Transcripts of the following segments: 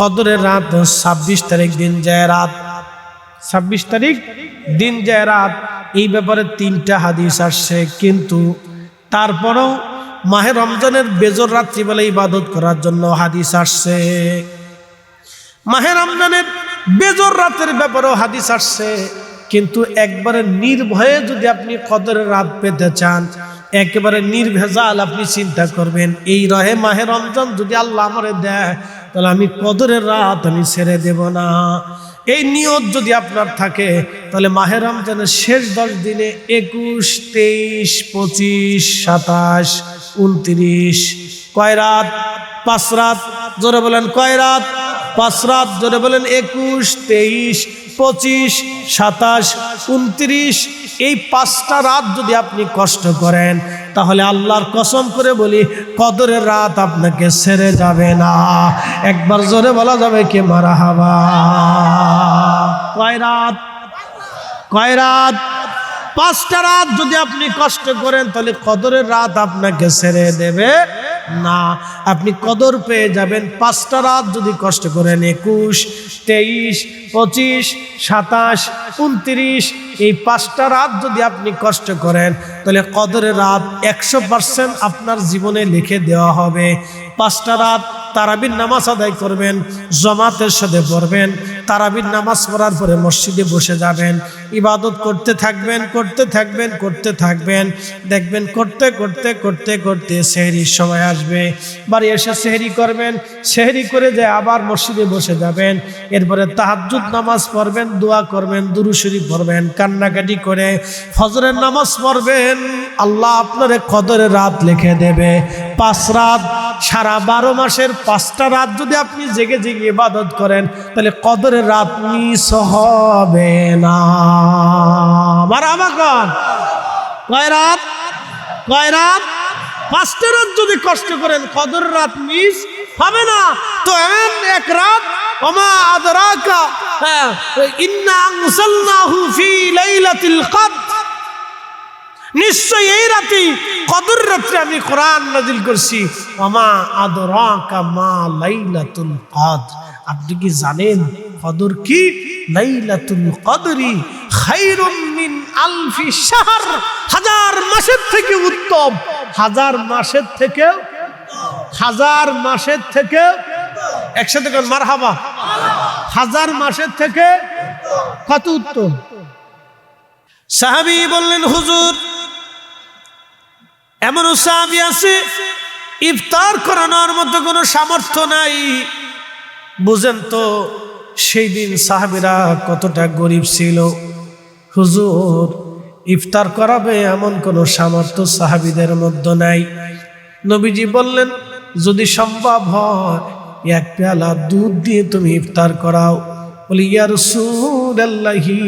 কদরের রাত 26 তারিখ দিন যায় রাত, 26 তারিখ দিন যায় রাত। এই ব্যাপারে 3টা হাদিস আসছে, কিন্তু তারপরেও মাহে রমজানের বেজর রাত্রিবেলা ইবাদত করার জন্য হাদিস আসছে। মাহে রমজানের বেজর রাতের ব্যাপারেও হাদিস আসছে, কিন্তু একবারে নির্ভয়ে যদি আপনি কদরের রাত পেতে চান, একেবারে নির্ভেজাল আপনি চিন্তা করবেন, এই রহে মাহে রমজান যদি আল্লাহ আমারে দেয় তাহলে আমি কদরের রাত আমি ছেড়ে দেব না। এই নিয়ত যদি আপনার থাকে তাহলে মাহে রমজানের শেষ 10 দিনে 21, 23, 25, 27, 29 কয় রাত? 5 রাত। জোরে বলেন কয় রাত? 5 রাত। জোরে বলেন 21, 23, 25, 27, 29 এই 5টা রাত যদি আপনি কষ্ট করেন তাহলে আল্লাহর কসম করে বলি কদরের রাত আপনাকে ছেড়ে যাবে না। একবার জোরে বলা যাবে কি মারহাবা? কয় রাত? কয় রাত? 5টা রাত যদি আপনি কষ্ট করেন তাহলে কদরের রাত আপনাকে ছেড়ে দেবে না, আপনি কদর পেয়ে যাবেন। 5টা রাত যদি কষ্ট করেন 21, 23, 25, 27, 29 এই 5টা রাত যদি আপনি কষ্ট করেন তাহলে কদরের রাত 100% আপনার জীবনে লিখে দেওয়া হবে। 5টা রাত তারাবির নামাজ আদায় করবেন, জামাতের সাথে পড়বেন। তারাবির নামাজ পড়ার পরে মসজিদে বসে যাবেন, ইবাদত করতে থাকবেন, করতে থাকবেন, করতে থাকবেন। দেখবেন করতে করতে করতে করতে সেহরির সময় আসবে, বাড়ি এসে সেহরি করবেন, সেহরি করে যে আবার মসজিদে বসে যাবেন। এরপরে তাহাজ্জুদ নামাজ পড়বেন, দোয়া করবেন, দুরূদ শরীফ পড়বেন, কান্নাকাটি করে ফজরের নামাজ পড়বেন। আল্লাহ আপনারে কদরের রাত লিখে দেবে। 5 রাত, সারা 12 মাসের 5টা রাত যদি আপনি জেগে জেগে ইবাদত করেন তাহলে কদরের রাত মিস হবে না। মারহাবা কোন? কয় রাত? কয় রাত? 5টা রাত যদি কষ্ট করেন কদরের রাত মিস হবে না। তো এমন এক রাত ওমা আদরাকা ইন্না আনসালনাহু ফি লাইলাতিল কদর, নিশ্চয় এই রাতে কদর রাত্রে আমি কোরআন নাজিল করছি। ওমা আদরাকা মা লাইলাতুল কদর, আপনি কি জানেন কদর কি? লাইলাতুল কদরি খায়রুম মিন আলফি শাহর, 1000 মাসের থেকে উত্তম। 1000 মাসের থেকে, 1000 মাসের থেকে, একসাথে কোন মারহাবা? 1000 মাসের থেকে কত উত্তম? সাহাবী বললেন হুজুর এমন সাহাবী আছে ইফতার করানোর মতো কোনো সামর্থ্য নাই। বুঝেন তো সেই দিন সাহাবীরা কতটা গরিব ছিল। হুজুর ইফতার করাবে এমন কোনো সামর্থ্য সাহাবীদের মধ্যে নাই। নবীজি বললেন যদি সম্ভব হয় 1 পেয়ালা দুধ দিয়ে তুমি ইফতার করাও। বলি ইয়া রাসূলুল্লাহি,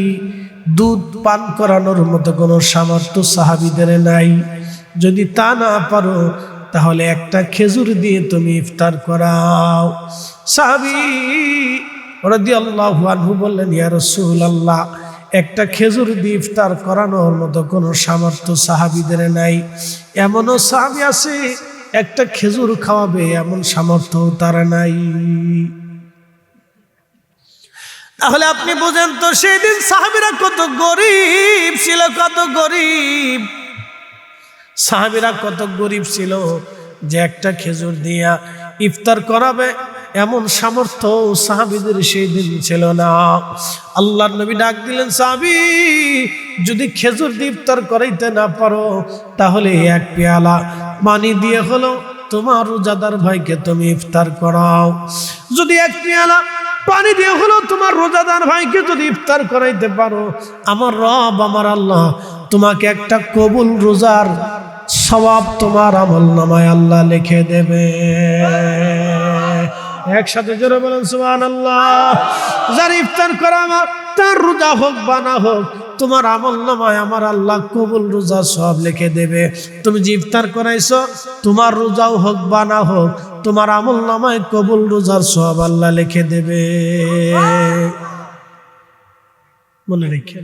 দুধ পান করানোর মতো কোনো সামর্থ্য সাহাবীদের নাই। যদি তা না পারো তাহলে একটা খেজুর দিয়ে তুমি ইফতার করাও। সাহাবী রাদিয়াল্লাহু আনহু বললেন ইয়া রাসূলুল্লাহ, একটা খেজুর দিয়ে ইফতার করানোর মতো কোনো সামর্থ্য সাহাবীদের নাই। এমনও সাহাবী আছে একটা খেজুর খাওয়াবে এমন সামর্থ্য তার নাই। তাহলে আপনি বুঝেন তো সেই দিন সাহাবীরা কত গরিব ছিল, কত গরিব। সাহাবীরা কত গরিব ছিল যে একটা খেজুর দিয়া ইফতার করাবে এমন সামর্থ্য সাহাবীদের সেই দিন ছিল না। আল্লাহর নবী ডাক দিলেন, সাহাবী যদি খেজুর দিয়ে ইফতার করাইতে না পারো তাহলে 1 পেয়ালা পানি দিয়ে হলো তোমার রোজাদার ভাইকে তুমি ইফতার করাও। যদি 1 পেয়ালা পানি দিয়ে হলো তোমার রোজাদার ভাইকে যদি ইফতার করাইতে পারো, আমার রব আমার আল্লাহ তোমাকে একটা কবুল রোজার সওয়াব তোমার আমলনামায় আল্লাহ লিখে দেবে। একসাথে জোরে বলেন সুবহানাল্লাহ। যার ইফতার করা তার রোজা হোক বা না হোক তোমার আমলনামায় আমার আল্লাহ কবুল রোজা সব লিখে দেবে। তুমি যে ইফতার করাইছো তোমার রোজাও হোক বা না হোক তোমার আমলনামায় কবুল রোজার সব আল্লাহ লিখে দেবে। মনে রেখে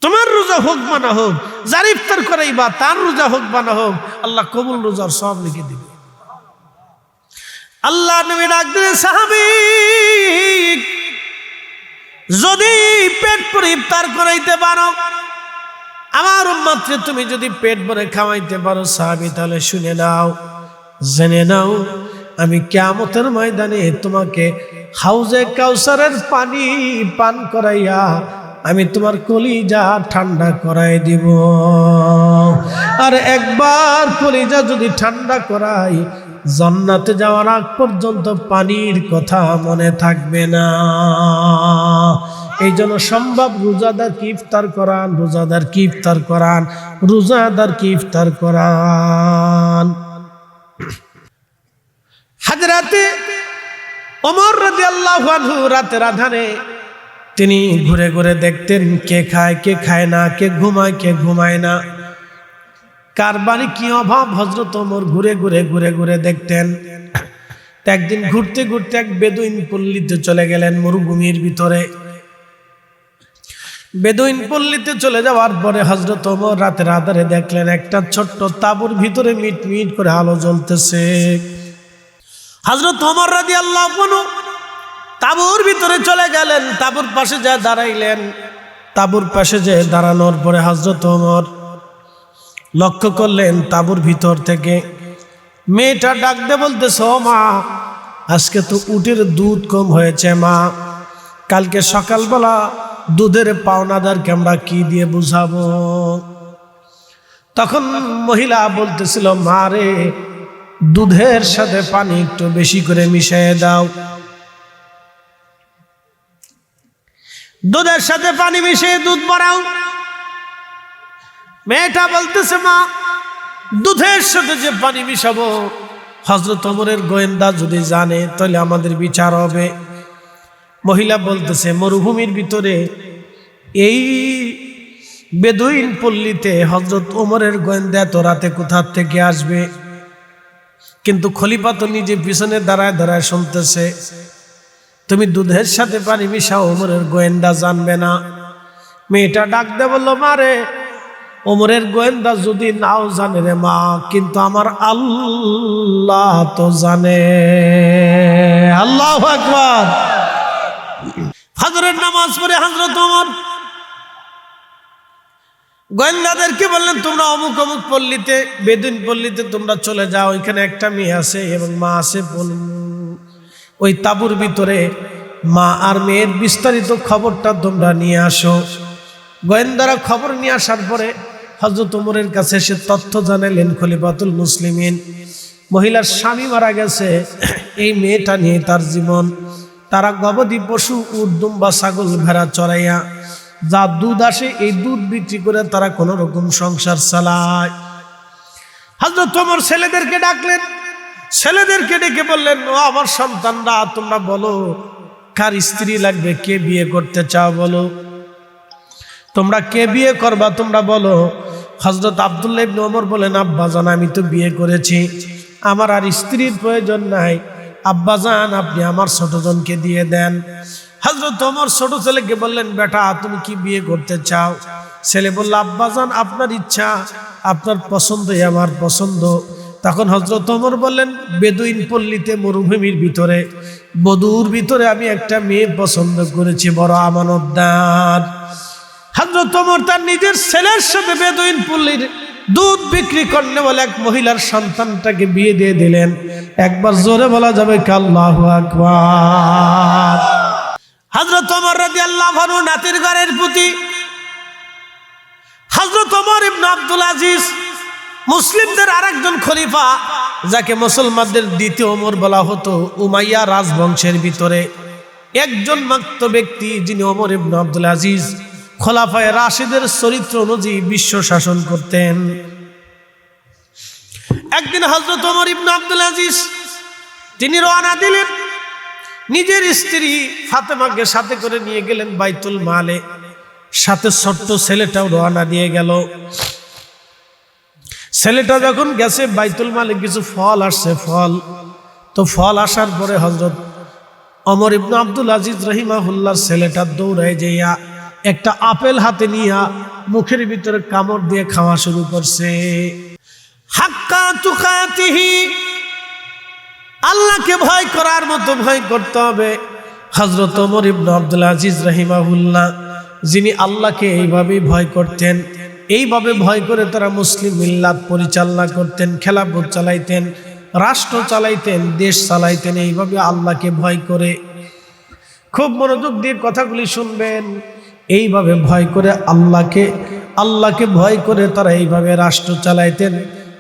তোমার রোজা হোক বা না হোক, যার ইফতার করাইবা তার রোজা হোক বা না হোক আল্লাহ কবুল রোজার সব লিখে দেবে। আল্লাহ নবী ডাক দিলেন, সাহাবী, যদি পেট ভরে ইফতার করাইতে পারো, আমার উম্মতকে তুমি যদি পেট ভরে খাওয়াইতে পারো সাহাবী, তাহলে শুনে নাও, জেনে নাও, আমি কিয়ামতের ময়দানে তোমাকে হাউজে কাউসারের পানি পান করাইয়া আমি তোমার কলিজা ঠান্ডা করাই দিব। আর একবার কলিজা যদি ঠান্ডা করাই, জান্নাতে যাওয়ার আগ পর্যন্ত পানির কথা মনে থাকবে না। এই জন্য সম্ভব রোজাদার কি ইফতার করান, রোজাদার কি ইফতার করান, রোজাদার কি ইফতার করান। হযরতে ওমর রাদিয়াল্লাহু আনহু রাতের আধারে তিনি ঘুরে ঘুরে দেখতেন কে খায় কে খায় না, কে ঘুমায় কে ঘুমায় না, কার বাড়ি কি অভাব। হযরত ওমর ঘুরে ঘুরে দেখতেন। একদিন ঘুরতে ঘুরতে এক বেদুইন পল্লীতে চলে গেলেন, মরুভূমির ভিতরে। বেদুইন পল্লীতে চলে যাওয়ার পরে হযরত ওমর রাতের আধারে দেখলেন একটা ছোট্ট তাঁবুর ভিতরে মিট মিট করে আলো জ্বলতেছে। হযরত ওমর রাদিয়াল্লাহু আনহু তাঁবুর ভিতরে চলে গেলেন, তাঁবুর পাশে যা দাঁড়াইলেন। তাঁবুর পাশে যে দাঁড়ানোর পরে হযরত ওমর লক্ষ্য করলেন তাঁবুর ভিতর থেকে মেয়েটা ডাক দিয়ে বলতেছে, ও মা, আজকে তো উটের দুধ কম হয়েছে মা, কালকে সকালবেলা দুধের পাওনাদারকে আমরা কি দিয়ে বুঝাবো। তখন মহিলা বলতেছিল, মা রে, দুধের সাথে পানি একটু বেশি করে মিশিয়ে দাও, দুধের সাথে পানি মিশিয়ে দুধ বাড়াও। মেয়েটা বলতেছে, মা, দুধের সাথে যে পানি মিশাবো হযরত ওমরের গোয়েন্দা যদি জানে তাহলে আমাদের বিচার হবে। মহিলা বলতেছে, মরুভূমির ভিতরে এই বেদুইন পল্লীতে হযরত ওমরের গোয়েন্দা এত রাতে কোথা থেকে আসবে? কিন্তু খলিফা তো নিজে পিছনে দাঁড়ায় দাঁড়ায় শুনতেছে। তুমি দুধের সাথে পানি মিশাও, ওমরের গোয়েন্দা জানবে না। মেয়েটা ডাক দে বলল, মারে, ওমরের গোয়েন্দা যদি নাও জানে রে মা, কিন্তু আমার আল্লাহ তো জানে। আল্লাহু আকবার। ফজরের নামাজ পড়ে হযরত ওমর গোয়েন্দাদেরকে বললেন, তোমরা অমুক অমুক পল্লীতে, বেদুইন পল্লীতে তোমরা চলে যাও, ওইখানে একটা মেয়ে আছে এবং মা আছে, ওই তাঁবুর ভিতরে মা আর মেয়ের বিস্তারিত খবরটা তোমরা নিয়ে আসো। গোয়েন্দারা খবর নিয়ে আসার পরে হযরত ওমরের কাছে এসে তথ্য জানালেন খলিফাতুল মুসলিমিন, মহিলার স্বামী মারা গেছে, এই মেয়েটা নিয়ে তার জীবন। তারা গবাদি পশু, উট, দুম্বা, ছাগল, ভেড়া চড়াইয়া যা দুধ আসে এই দুধ বিক্রি করে তারা কোন রকম সংসার চালায়। হযরত ওমর ছেলেদেরকে ডাকলেন, ছেলেদেরকে ডেকে বললেন, ও আমার সন্তানরা, তোমরা বলো কার স্ত্রী লাগবে, কে বিয়ে করতে চাও বলো, তোমরা কে বিয়ে করবা তোমরা বলো। হযরত আব্দুল্লাহ ইবনে ওমর বলেন, আব্বাজান, আমি তো বিয়ে করেছি, আমার আর স্ত্রীর প্রয়োজন নাই, আব্বাজান আপনি আমার ছোটজনকে দিয়ে দেন। হযরত ওমর ছোট ছেলেকে বললেন, বেটা তুমি কি বিয়ে করতে চাও? ছেলে বলল, আব্বাজান আপনার ইচ্ছা, আপনার পছন্দই আমার পছন্দ। তখন হযরত ওমর বললেন, বেদুইন পল্লীতে মরুভূমির ভিতরে বদুর ভিতরে আমি একটা মেয়ে পছন্দ করেছি, বড় আমানতদার। হযরত ওমর তার নিজের ছেলের সাথে বেদুইন পল্লীর দুধ বিক্রি করলে বলে এক মহিলার সন্তানটাকে বিয়ে দিয়ে দিলেন। একবার জোরে বলা যাবে কি আল্লাহু আকবার। হযরত ওমর রাদিয়াল্লাহু আনহু নাতির ঘরের প্রতি হযরত ওমর ইবনে আব্দুল আজিজ, মুসলিমদের আরেকজন খলিফা, যাকে মুসলমানদের দ্বিতীয় ওমর বলা হতো, উমাইয়া রাজবংশের ভিতরে একজন মাত্র ব্যক্তি যিনি ওমর ইবনে আব্দুল আজিজ খোলাফায়ে রাশিদের চরিত্র অনুযায়ী বিশ্ব শাসন করতেন। একদিন হযরত ওমর ইবনে আব্দুল আজিজ তিনি রওনা দিলেন, নিজের স্ত্রী ফাতেমাকে সাথে করে নিয়ে গেলেন বাইতুল মালে, সাথে ছোট্ট ছেলেটাও রওনা দিয়ে গেল। ছেলেটা যখন গেছে বাইতুল মালে, কিছু ফল আসছে, ফল আসার পরে হযরত ওমর ইবনে আব্দুল আজিজ রাহিমাহুল্লাহ ছেলেটা দৌড়ায় যাইয়া একটা আপেল হাতে নিয়া মুখের ভিতরে কামড় দিয়ে খাওয়া শুরু করছে। হাক্কা তুকাতিহি, আল্লাহকে ভয় করার মতো ভয় করতে হবে। হযরত ওমর ইবনে আব্দুল আজিজ রাহিমাহুল্লাহ, যিনি আল্লাহকে এইভাবে ভয় করতেন, এইভাবে ভয় করে তারা মুসলিম মিল্লাত পরিচালনা করতেন, খেলাফত চালাইতেন, রাষ্ট্র চালাইতেন, দেশ চালাইতেন, এইভাবে আল্লাহকে ভয় করে। খুব মনোযোগ দিয়ে কথাগুলি শুনবেন। এইভাবে ভয় করে আল্লাহকে ভয় করে তারা এইভাবে রাষ্ট্র চালাইতেন।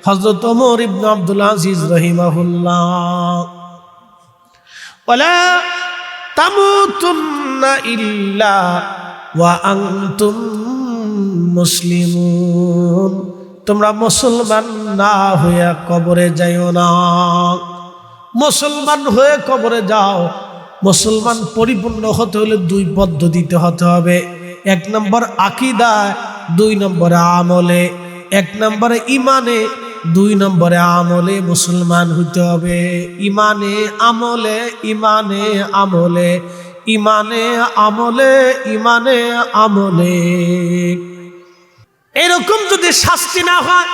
হযরত ওমর ইবনে আব্দুল আজিজ রাহিমাহুল্লাহ, ওয়ালা তামুতুন্না ইল্লা ওয়া আনতুম মুসলিমুন, তোমরা মুসলমান না হয়ে কবরে যাইও না। মুসলমান হয়ে কবরে যাও। মুসলমান পরিপূর্ণ হতে হলে দুই পদ্ধতিতে হতে হবে। এক নম্বর আকীদা, দুই নম্বরে আমলে। এক নম্বরে ইমানে, দুই নম্বরে আমলে মুসলমান হইতে হবে। ইমানে আমলে, ইমানে আমলে, ইমানে আমলে, ইমানে আমলে। এরকম যদি শাস্তি না হয়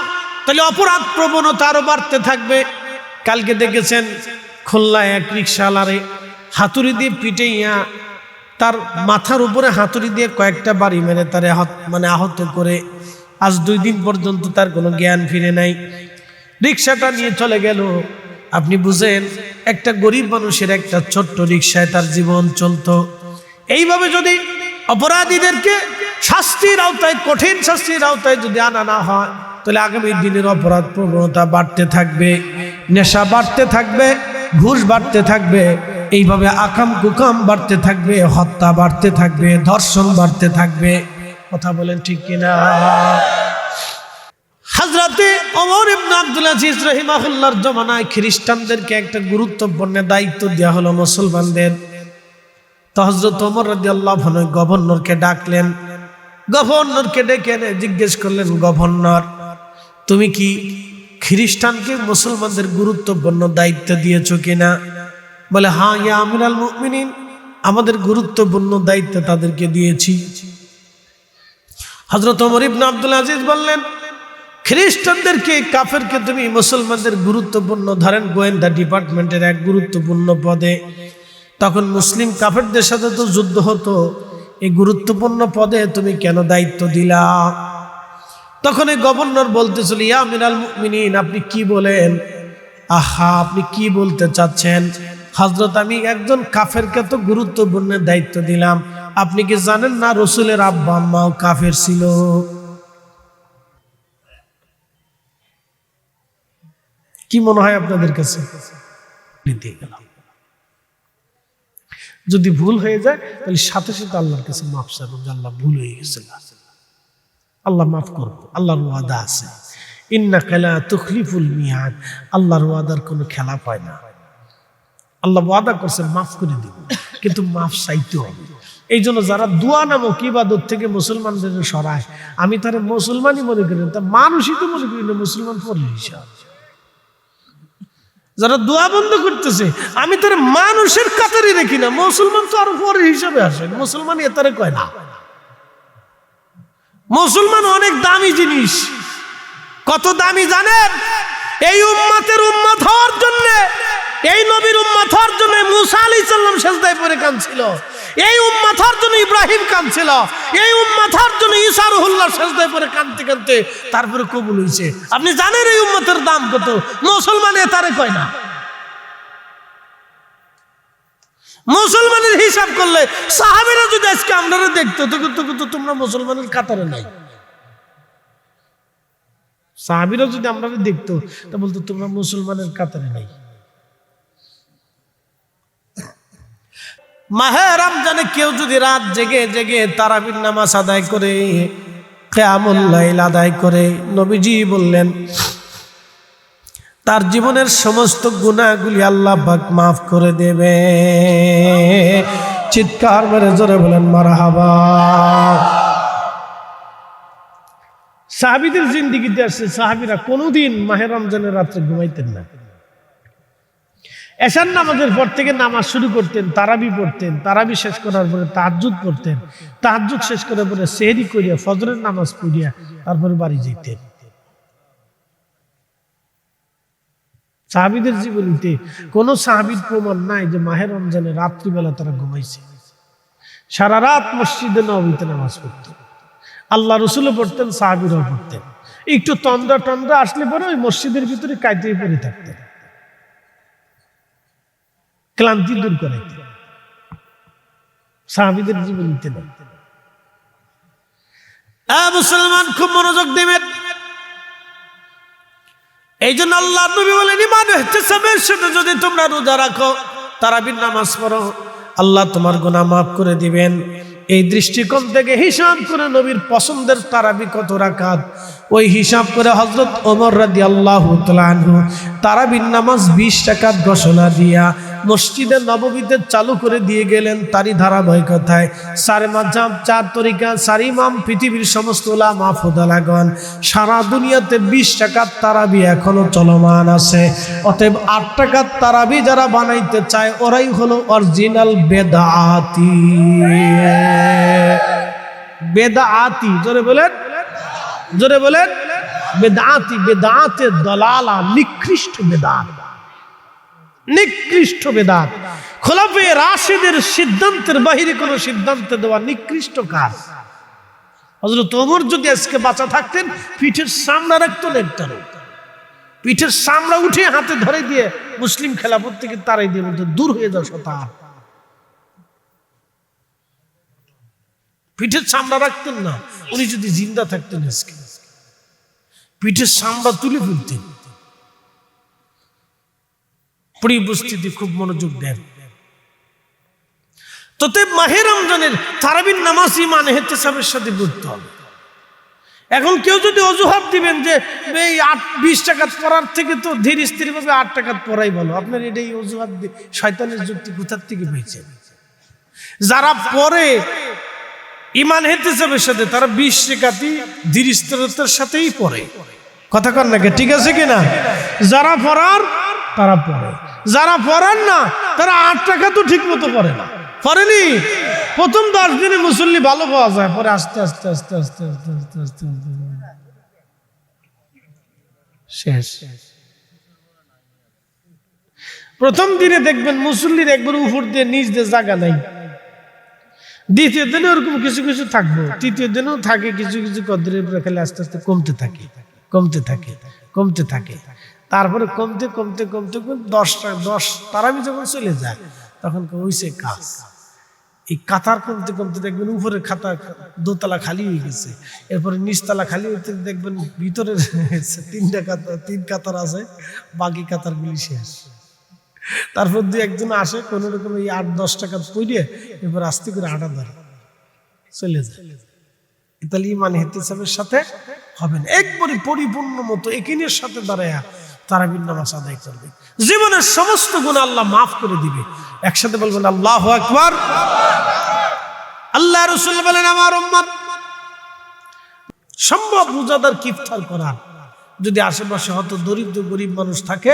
তাহলে অপরাধ প্রবণতা আরো বাড়তে থাকবে। কালকে দেখেছেন খুলনায় এক রিকশাওয়ালারে হাতুড়ি দিয়ে পিটাইয়া, তার মাথার উপরে হাতুড়ি দিয়ে কয়েকটা বাড়ি মেরে তারে আহত করে আজ 2 দিন পর্যন্ত তার কোনো জ্ঞান ফিরে নাই। রিক্সাটা নিয়ে চলে গেল। আপনি বুঝেন, একটা গরিব মানুষের একটা ছোট্ট রিক্সায় তার জীবন চলতো। এইভাবে যদি অপরাধীদেরকে শাস্তির আওতায়, কঠিন শাস্তির আওতায় যদি আনা না হয়, তাহলে আগামী দিনের অপরাধ প্রবণতা বাড়তে থাকবে, নেশা বাড়তে থাকবে, ঘুষ বাড়তে থাকবে, এইভাবে আকাম কুকাম বাড়তে থাকবে, হত্যা বাড়তে থাকবে, ধর্ষণ বাড়তে থাকবে। কথা বলেন ঠিক কিনা? হযরতে ওমর ইবনে আব্দুল আজিজ রাহিমাহুল্লাহর জমানায় খ্রিস্টানদেরকে একটা গুরুত্বপূর্ণ দায়িত্ব দেওয়া হলো মুসলমানদের। তো হযরত ওমর রাদিয়াল্লাহু আনহু গভর্নরকে ডাকলেন। গভর্নরকে ডেকে এনে জিজ্ঞেস করলেন, গভর্নর, তুমি কি খ্রিস্টানকে মুসলমানদের গুরুত্বপূর্ণ দায়িত্ব দিয়েছো কিনা? বলে, হ্যাঁ ইয়া আমিরুল মুমিনিন, আমাদের গুরুত্বপূর্ণ দায়িত্ব তাদেরকে দিয়েছি। হযরত ওমর ইবনে আব্দুল আজিজ বললেন, খ্রিস্টানদেরকে, কাফেরকে তুমি মুসলমানদের গুরুত্বপূর্ণ, ধরেন গোয়েন্দা ডিপার্টমেন্টের এক গুরুত্বপূর্ণ পদে। তখন মুসলিম কাফেরদের সাথে তো যুদ্ধ হতো, এই গুরুত্বপূর্ণ পদে তুমি কেন দায়িত্ব দিলা? তখন এই গভর্নর বলতেছিল, ইয়া আমিরুল মুমিনিন, আপনি কি বলেন? আহা, আপনি কি বলতে চাচ্ছেন? হযরত, আমি একজন কাফেরকে তো গুরুত্বপূর্ণ দায়িত্ব দিলাম। আপনি কি জানেন না রাসূলের আব্বা আম্মাও কাফের ছিল? কি মনে হয় আপনাদের কাছে? যদি ভুল হয়ে যায় তাহলে সাথে সাথে আল্লাহর কাছে মাফ চাইবেন, আল্লাহ ভুল হয়ে গেছে, আল্লাহ মাফ করবো। আল্লাহর ওয়াদা আছে, ইন্নাকা লা তুখলিফুল মিয়াদ, আল্লাহর ওয়াদার কোনো খেলাপ হয় না। আল্লাহ ওয়াদা করছে মাফ করে দিব, কিন্তু মাফ চাইতে হবে। এই জন্য যারা দোয়া নামক ইবাদত থেকে মুসলমানদের সরায়, আমি তারা মুসলমানই মনে করি না, তা মানুষই তো মনে করি না মুসলমান পরের হিসাব। যারা দোয়া বন্ধ করতেছে, আমি তার মানুষের কাতারে রেখি না, মুসলমান তো আরো পরের হিসাবে আসে। মুসলমান এতারে কয় না। মুসলমান অনেক দামি জিনিস। কত দামি জানেন? এই উম্মতের উম্মত হওয়ার জন্য, এই নবীর উম্মত হওয়ার জন্য মুসা আলাইহিস সালাম সিজদায় পড়ে কাঁদছিল। এই উম্মত হওয়ার জন্য ইব্রাহিম কাঁদছিল। এই উম্মত হওয়ার জন্য ঈসা রুহুল্লাহ সিজদায় পড়ে কাঁদতে কাঁদতে তারপরে কবুল হয়েছে। আপনি জানেন এই উম্মতের দাম কত? মুসলমান এতারে কয় না। মুসলমানের হিসাব করলে সাহাবীরা যদি আজকে আপনারা দেখতো, তো তোমরা মুসলমানের কাতারে নাই। সাহাবীরা যদি আমরা দেখতো, তা বলতো তোমরা মুসলমানের কাতারে নাই। মাহে রমজানে কেউ যদি রাত জেগে জেগে তারাবির নামাজ আদায় করে, কিয়ামুল লাইল আদায় করে, নবীজি বললেন তার জীবনের সমস্ত গুনাহগুলি আল্লাহ পাক মাফ করে দেবে। চিৎকার মেরে জোরে বলেন মারহাবা। সাহাবীদের জিন্দেগিতে আসছে, সাহাবীরা কোনোদিন মাহে রমজানের রাত্রে ঘুমাইতেন না। এশার নামাজের পর থেকে নামাজ শুরু করতেন, তারাবি পড়তেন, তারাবি শেষ করার পরে তাহাজ্জুদ পড়তেন, তাহাজ্জুদ শেষ করার পরে সেহরি করিয়া ফজরের নামাজ পড়িয়া তারপরে বাড়ি যেতেন। সাহাবীদের জীবনীতে কোনো সাহাবীর প্রমাণ নাই যে মাহে রমজানে রাত্রিবেলা তারা ঘুমাইছে। সারা রাত মসজিদে নববীতে নামাজ পড়তেন, আল্লাহ রসুলও পড়তেন, সাহাবীরাও পড়তেন। একটু তন্দ্রা টন্দ্রা আসলে পরে ওই মসজিদের ভিতরে কাইতেই পড়ে থাকতেন, ক্লান্তি দূর করাইতেন। সাহাবীদের জীবনীতে না। মুসলমান খুব মনোযোগ দেবেন। এই জন্য আল্লাহ নবী বলেন, ঈমান ইহতিসাবের সাথে যদি তোমরা রোজা রাখো, তারাবির নামাজ পড়ো, আল্লাহ তোমার গুনাহ মাফ করে দিবেন। এই দৃষ্টিকোণ থেকে হিসাব করে নবীর পছন্দের তারাবি কত রাকাত, ওই হিসাব করে হযরত ওমর রাদিয়াল্লাহু তাআলা আনহু তারাবির নামাজ 20 রাকাত ঘোষণা দিয়া মসজিদে নববীতে চালু করে দিয়ে গেলেন। তারই ধারাবাহিকতায় সারে মাযহাব, 4 তরিকা, 4 ইমাম, পৃথিবীর সমস্ত উলামা ফুদালাগণ সারা দুনিয়াতে 20 রাকাত তারাবি এখনো চলমান আছে। অতএব 8 রাকাত তারাবি যারা বানাইতে চায় ওরাই হলো অরিজিনাল বেদাতি। বেদাতি জোরে বলেন, জোরে বলেন। বেদাতি, বেদাতের দলালা, নিকৃষ্ট বেদাত, নিকৃষ্ট বেদাত। খোলাফায়ে রাশিদের সিদ্ধান্তের বাহিরে কোন সিদ্ধান্ত দেওয়া নিকৃষ্ট কাজ। হযরত ওমর যদি আজকে বাঁচা থাকতেন, পিঠের চামড়া রাখতেন একটা, পিঠের চামড়া উঠে হাতে ধরে দিয়ে মুসলিম খেলাফত থেকে তারাই দিয়ে বলতো, দূর হয়ে যাও শয়তান। পিঠের চামড়া রাখতেন না। উনি যদি জিন্দা থাকতেন আজকে পিঠের চামড়া তুলে ফেলতেন। পরিবস্থিতি খুব মনোযোগ দেন। তোতে মাহে রমজানের তারাবির নামাজ ঈমান ইহতিসাবের সাথে পড়তে হবে। এখন কেউ যদি অজুহাত দিবেন যে এই 20 রাকাত পড়ার থেকে তো ধীর স্থির ভাবে 8 রাকাত পড়াই ভালো, আপনার এটাই অজুহাত, শয়তানের যুক্তি কোথার থেকে পেয়েছেন? যারা পড়ে ঈমান ইহতিসাবের সাথে তারা 20 রাকাতই ধীর স্থিরতার সাথেই পড়ে। কথা কন নাকি? ঠিক আছে কিনা? যারা পড়ার তারা পড়ে, যারা পড়েন না তারা 8 টাকা তো ঠিক মতো পড়ে না, পড়েনি। প্রথম 10 দিনে মুসল্লি ভালো পাওয়া যায়, পরে আস্তে আস্তে আস্তে আস্তে আস্তে আস্তে আস্তে শেষ। প্রথম দিনে দেখবেন মুসল্লির একবার উপর দিয়ে নিচ দিয়ে জায়গা নাই, দ্বিতীয় দিনে ওরকম কিছু কিছু থাকবো, তৃতীয় দিনেও থাকে কিছু কিছু, কদরের উপরে খেলে আস্তে আস্তে কমতে থাকে, কমতে থাকে, কমতে থাকে। তারপরে কমতে কমতে কমতে 10 তারাবি যখন চলে যায় তখন হইছে কাজ। এই কাতার কমতে কমতে দেখবেন উপরের খাতা দোতলা খালি হয়ে গেছে, এরপরে নিচতলা খালি হইতে দেখবেন ভিতরের 3 কাতার আছে, বাকি কাতারগুলি শেষ। তারপর 2-1 আসে কোন রকম এই 8-10 টাকা পইলে এরপর আস্তে করে হাঁটা ধরে চলে যায়। তাহলে ঈমান ইহতিসাবের সাথে হবে না, একবারে পরিপূর্ণ মতো একিনের সাথে দাঁড়ায়া তারাবির নামাজ আদায় করবে, জীবনের সমস্ত গুনাহ আল্লাহ মাফ করে দিবে। একসাথে বলবেন আল্লাহু আকবার। আল্লাহ রাসূল বলেন, আমার উম্মত সম্ভব রোজাদার ইফতার করার, যদি আশেপাশে হয়তো দরিদ্র গরিব মানুষ থাকে,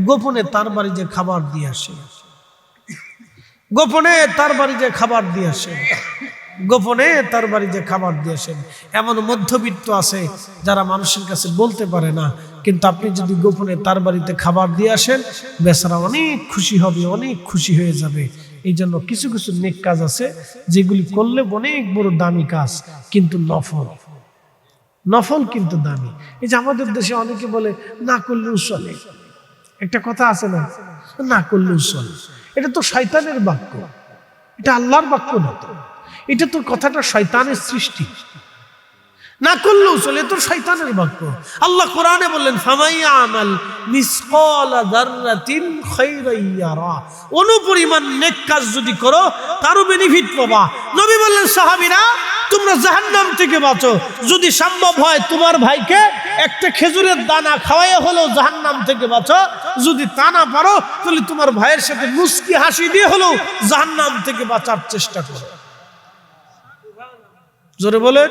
গোপনে তার বাড়ি যে খাবার দিয়ে আসে, গোপনে তার বাড়ি যে খাবার দিয়ে আসে, গোপনে তার বাড়ি যে খাবার দিয়ে আসেন। এমন মধ্যবিত্ত আছে যারা মানুষের কাছে বলতে পারে না, কিন্তু আপনি যদি গোপনে তার বাড়িতে খাবার দিয়ে আসেন, বেচারা অনেক খুশি হবে, অনেক খুশি হয়ে যাবে। এই জন্য কিছু কিছু নেক কাজ আছে যেগুলি করলে অনেক বড় দামি কাজ, কিন্তু নফল, নফল কিন্তু দামি। এই যে আমাদের দেশে অনেকে বলে না করলেও চলে, একটা কথা আছে না, না করলেও চলে। এটা তো শয়তানের বাক্য, এটা আল্লাহর বাক্য না তো, এটা তো কথাটা শয়তানের সৃষ্টি। না করলেও চলে, তো শয়তানের বাক্য। আল্লাহ কোরআনে বললেন, ফামাইয়া আমাল মিসকালা যাররাতিন খায়রান ইয়ারা, অনুপরিমাণ নেক কাজ যদি করো তারও বেনিফিট পাবা। নবী বললেন, সাহাবীরা তোমরা জাহান্নাম থেকে বাঁচো, যদি সম্ভব হয় তোমার ভাইকে একটা খেজুরের দানা খাওয়াইয়া হলেও জাহান্নাম থেকে বাঁচো, যদি তা না পারো তাহলে তোমার ভাইয়ের সাথে মুস্কি হাসি দিয়ে হলেও জাহান্নাম থেকে বাঁচার চেষ্টা করো। জোরে বলেন।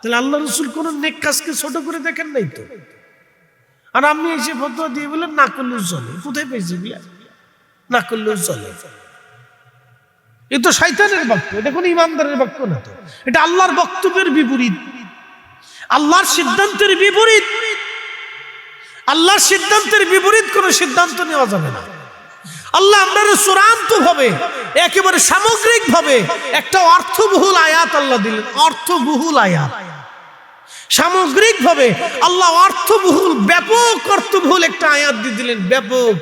তাহলে আল্লাহ রাসূল কোন নেক কাজকে ছোট করে দেখেন নাই তো। আর আপনি এসে ফতোয়া দিয়ে বলেন না করলেও চলে, কোথায় পেয়েছি না করলেও চলে? এ তো শয়তানের বাক্য, এটা কোন ইমানদারের বাক্য না তো, এটা আল্লাহর বক্তব্যের বিপরীত, আল্লাহর সিদ্ধান্তের বিপরীত। আল্লাহর সিদ্ধান্তের বিপরীত কোনো সিদ্ধান্ত নেওয়া যাবে না। আল্লাহ আমাদের চূড়ান্ত ভাবে একেবারে সামগ্রিক ভাবে একটা অর্থবহুল আয়াত আল্লাহ দিলেন, অর্থবহুল আয়াত। সামগ্রিক ভাবে আল্লাহ অর্থবহুল, ব্যাপক অর্থবহুল একটা আয়াত দিয়ে দিলেন, ব্যাপক।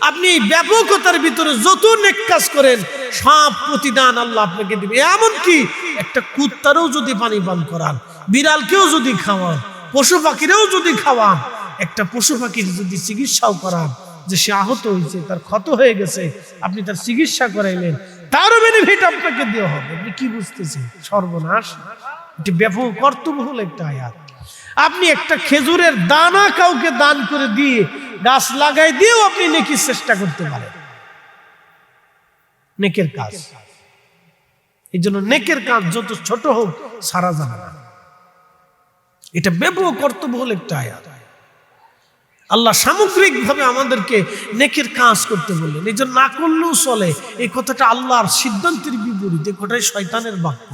আপনি এই ব্যাপকতার ভিতরে যত নেক কাজ করেন সব প্রতিদান আল্লাহ আপনাকে দিবে। এমনকি একটা কুত্তারও যদি পানি পান করান, বিড়ালকেও যদি খাওয়ান, পশু পাখিরেও যদি খাওয়ান, একটা পশু পাখির যদি চিকিৎসাও করান, যে সে আহত হয়েছে, তার ক্ষত হয়ে গেছে, আপনি তার চিকিৎসা করাইলেন, তারও বেনিফিট আপনাকে দেওয়া হবে। আপনি কি বুঝতেছেন? সর্বনাশ! এটি ব্যাপক অর্থবহুল একটা আয়াত। আপনি একটা খেজুরের দানা কাউকে দান করে দিয়ে, গাছ লাগাই দিয়েও আপনি নেকির চেষ্টা করতে পারেন, নেকের কাজ। এই জন্য নেকের কাজ যত ছোট হোক সারা যাবে না। এটা ব্যাপক অর্থবহুল একটা আয়াত। আল্লাহ সামগ্রিক ভাবে আমাদেরকে নেকের কাজ করতে বললেন। এই জন্য না করলেও চলে, এই কথাটা আল্লাহর সিদ্ধান্তের বিপরীত। এই কথাই শয়তানের বাক্য,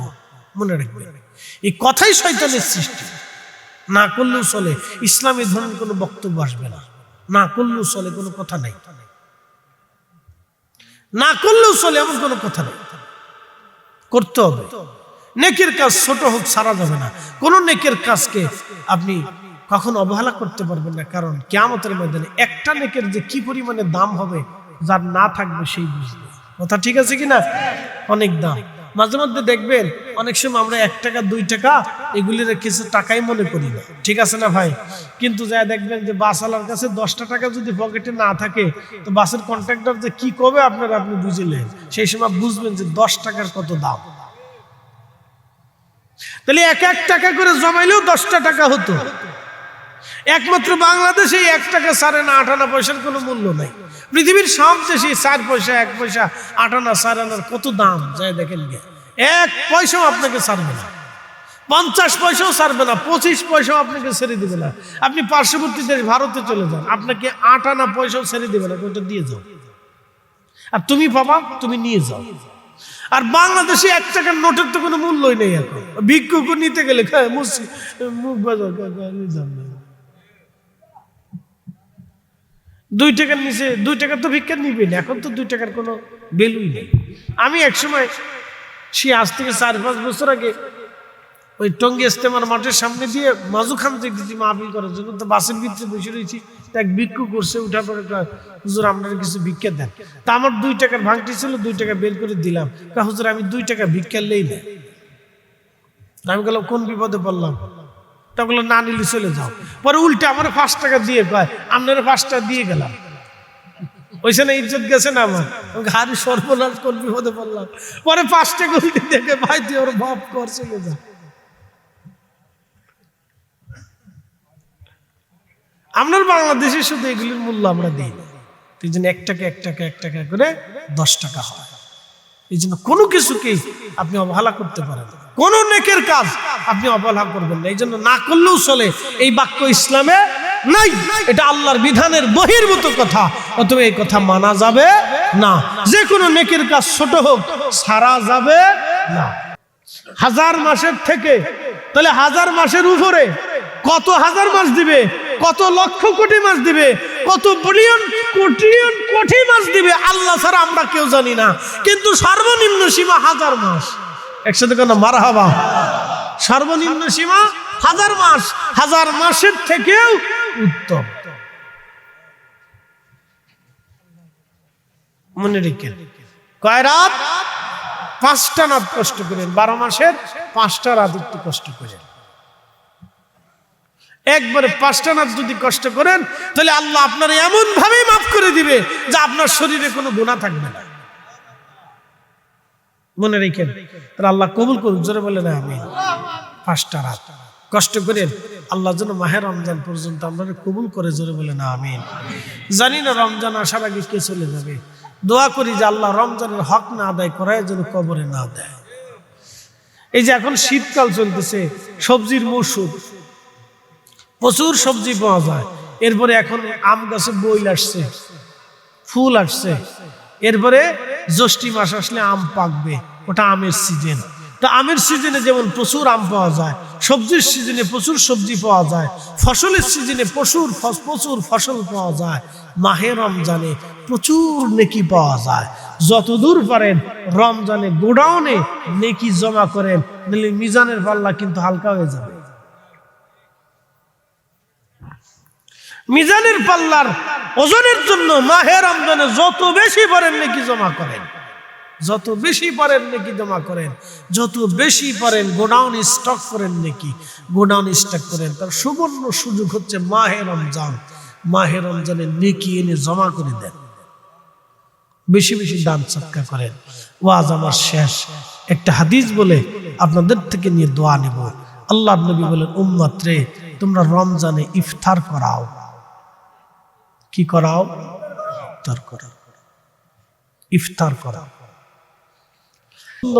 মনে রাখবেন। এই কথাই শয়তানের সৃষ্টি। না করলেও চলে, ইসলামী ধরনের কোনো বক্তব্য আসবে না। না করলেও চলে কোনো কথা নাই, না করলেও চলে এমন কোনো কথা নেই, করতে হবে। নেকের কাজ ছোট হোক সারা যাবে না। কোন নেকের কাজকে আপনি কখনো অবহেলা করতে পারবেন না, কারণ কিয়ামতের ময়দানে একটা নেকের যে কি পরিমাণে দাম হবে, যার না থাকবে সেই বুঝবে। কথা ঠিক আছে কিনা? অনেক দাম। মাঝে মধ্যে দেখবেন অনেক সময় আমরা 1 টাকা 2 টাকা এগুলির কিছু টাকাই মনে করি না, ঠিক আছে না ভাই? কিন্তু যা দেখবেন যে বাসওয়ালার কাছে 10টা টাকা যদি পকেটে না থাকে, তো বাসের কন্ট্রাক্টর যে কি করবে আপনি বুঝলেন, সেই সময় বুঝবেন যে 10 টাকার কত দাম। তাহলে 1 টাকা করে জমাইলেও 10টা টাকা হতো। একমাত্র বাংলাদেশে 1 টাকা 4.5 পয়সার কোনো মূল্য নাই। পৃথিবীর সব দেশে 4 পয়সা 1 পয়সা 8 আনা 4 আনার কত দাম, যাই দেখেন গে। 1 পয়সাও আপনাকে ছাড়বে না, 50 পয়সাও ছাড়বে না, 25 পয়সাও আপনাকে ছেড়ে দিবে না। আপনি পার্শ্ববর্তী দেশ ভারতে চলে যান, আপনাকে 8 আনা পয়সাও ছেড়ে দিবে না, ওটা দিয়ে যাও। আর তুমি পাবা, তুমি নিয়ে যাও। আর বাংলাদেশে 1 টাকার নোটের তো কোনো মূল্যই নেই এখন। ভিক্ষুক নিতে গেলে মুখ বাজার 2 টাকার নিচে 2 টাকা তো ভিক্ষা নিবে না। এখন তো 2 টাকার কোনো ভ্যালুই নেই। আমি একসময় সে আজ থেকে 4-5 বছর আগে ওই টঙ্গী ইস্তেমার মাঠের সামনে দিয়ে মাজু খান দেখতেছি মাহফিল করার জন্য। তো বাসের ভিতরে বসে রয়েছি, এক ভিক্ষু করছে, উঠার পরে হুজুর আপনারা কিছু ভিক্ষা দেন। তা আমার 2 টাকার ভাঙটি ছিল, 2 টাকা বের করে দিলাম। হুজুর আমি 2 টাকা ভিক্ষা লেই না। আমি বললাম কোন বিপদে পড়লাম? তা বললো না নিলে চলে যাও। পরে উল্টে আমার 5 টাকা দিয়ে কয় আপনারা 5 টাকা দিয়ে গেলাম। ওইখানে ইজ্জত গেছে না আমার, হারি সর্বনাশ, কোন বিপদে পড়লাম। পরে 5 টাকা উল্টে দেখে ভাই তুই ওর ভাব কর, চলে যা। আপনার বাংলাদেশে শুধু এগুলির মূল্য আমরা দিই না। এই জন্য 1 টাকা 1 টাকা 1 টাকা করে 10 টাকা হয়। এই জন্য কোনো কিছুকেই আপনি অবহেলা করতে পারেন, কোন নেকের কাজ আপনি অবহেলা করবেন না। এই জন্য না করলেও চলে এই বাক্য ইসলামে নাই, এটা আল্লাহর বিধানের বহির্ভূত কথা, অথবা এই কথা মানা যাবে না। যে কোনো নেকের কাজ ছোট হোক ছাড়া যাবে না। 1000 মাসের থেকে তাহলে 1000 মাসের উপরে কত হাজার মাস দিবে, কত লক্ষ কোটি মাস দিবে, কত বিলিয়ন কোটিয়ন কোটি মাস দিবে আল্লাহ ছাড়া আমরা কেউ জানি না। কিন্তু সর্বনিম্ন সীমা 1000 মাস। একসাথে কেন মারহাবা? সর্বনিম্ন সীমা 1000 মাস, 1000 মাসের থেকেও উত্তম। মনে রেখে কয় রাত? 5টা রাত কষ্ট করেন, 12 মাসের 5টা রাত একটু কষ্ট করেন। একবারে 5টা রাত যদি কষ্ট করেন, তাহলে আল্লাহ আপনার এমন ভাবে মাফ করে দিবে যে আপনার শরীরে কোনো গুনাহ থাকবে না। মনে রেখেন, তাহলে আল্লাহ কবুল করুন। জোরে বলে না আমিন। 5টা রাত কষ্ট করেন, আল্লাহ যেন মাহে রমজান পর্যন্ত আমরা কবুল করে। জোরে বলে না আমিন। জানি না রমজান আসার আগে কে চলে যাবে, দোয়া করি যে আল্লাহ রমজানের হক না আদায় করায় যেন কবরে না দেয়। এই যে এখন শীতকাল চলতেছে, সবজির মৌসুম, প্রচুর সবজি পাওয়া যায়। এরপরে এখন আম গাছে বইল আসছে, ফুল আসছে। এরপরে জ্যৈষ্ঠী মাস আসলে আম পাকবে, ওটা আমের সিজন। তা আমের সিজনে যেমন প্রচুর আম পাওয়া যায়, সবজির সিজনে প্রচুর সবজি পাওয়া যায়, ফসলের সিজনে প্রচুর ফসল পাওয়া যায়। মাহে রমজানে প্রচুর নেকি পাওয়া যায়। যতদূর পারেন রমজানে গোডাউনে নেকি জমা করেন, নাহলে মিজানের পাল্লা কিন্তু হালকা হয়ে যাবে। মিজানের পাল্লার ওজনের জন্য মাহে রমজানে যত বেশি পারেন নেকি জমা করেন, যত বেশি পারেন নেকি জমা করেন, যত বেশি পারেন গোডাউন স্টক করেন, নেকি গোডাউন স্টক করেন। তার সুবর্ণ সুযোগ হচ্ছে মাহে রমজান। মাহে রমজানে নেকি এনে জমা করে দেন, বেশি বেশি দান সদকা করেন। ওয়াজ আমার শেষ, একটা হাদিস বলে আপনাদের থেকে নিয়ে দোয়া নেব। আল্লাহর নবী বলেন, উম্মত রে, তোমরা রমজানে ইফতার করাও। কি করাও? ইফতার করাও, ইফতার করাও।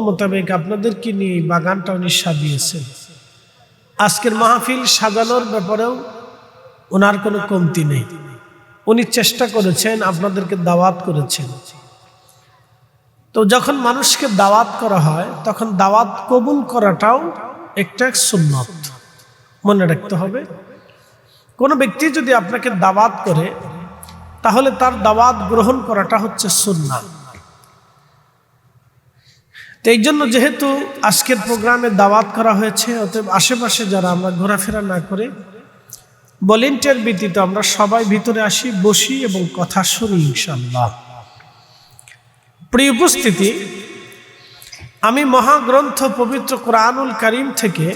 মোতাবেক আপনাদেরকে নিয়ে বাগানটা উনি সাজিয়েছেন। আজকের মাহফিল সাজানোর ব্যাপারেও ওনার কোনো কমতি নেই। উনি চেষ্টা করেছেন, আপনাদেরকে দাওয়াত করেছেন। তো যখন মানুষকে দাওয়াত করা হয় তখন দাওয়াত কবুল করাটাও একটা সুন্নত, মনে রাখতে হবে। কোনো ব্যক্তি যদি আপনাকে দাওয়াত করে তাহলে তার দাওয়াত গ্রহণ করাটা হচ্ছে সুন্নাহ। তো এই জন্য যেহেতু আজকের প্রোগ্রামে দাওয়াত করা হয়েছে, অতএব আশেপাশে যারা আমরা ঘোরাফেরা না করে ভলেন্টিয়ার ব্যতীত আমরা সবাই ভিতরে আসি, বসি এবং কথা শুনি ইনশাআল্লাহ। প্রিয় উপস্থিতি, আমি মহাগ্রন্থ পবিত্র কোরআনুল কারীম থেকে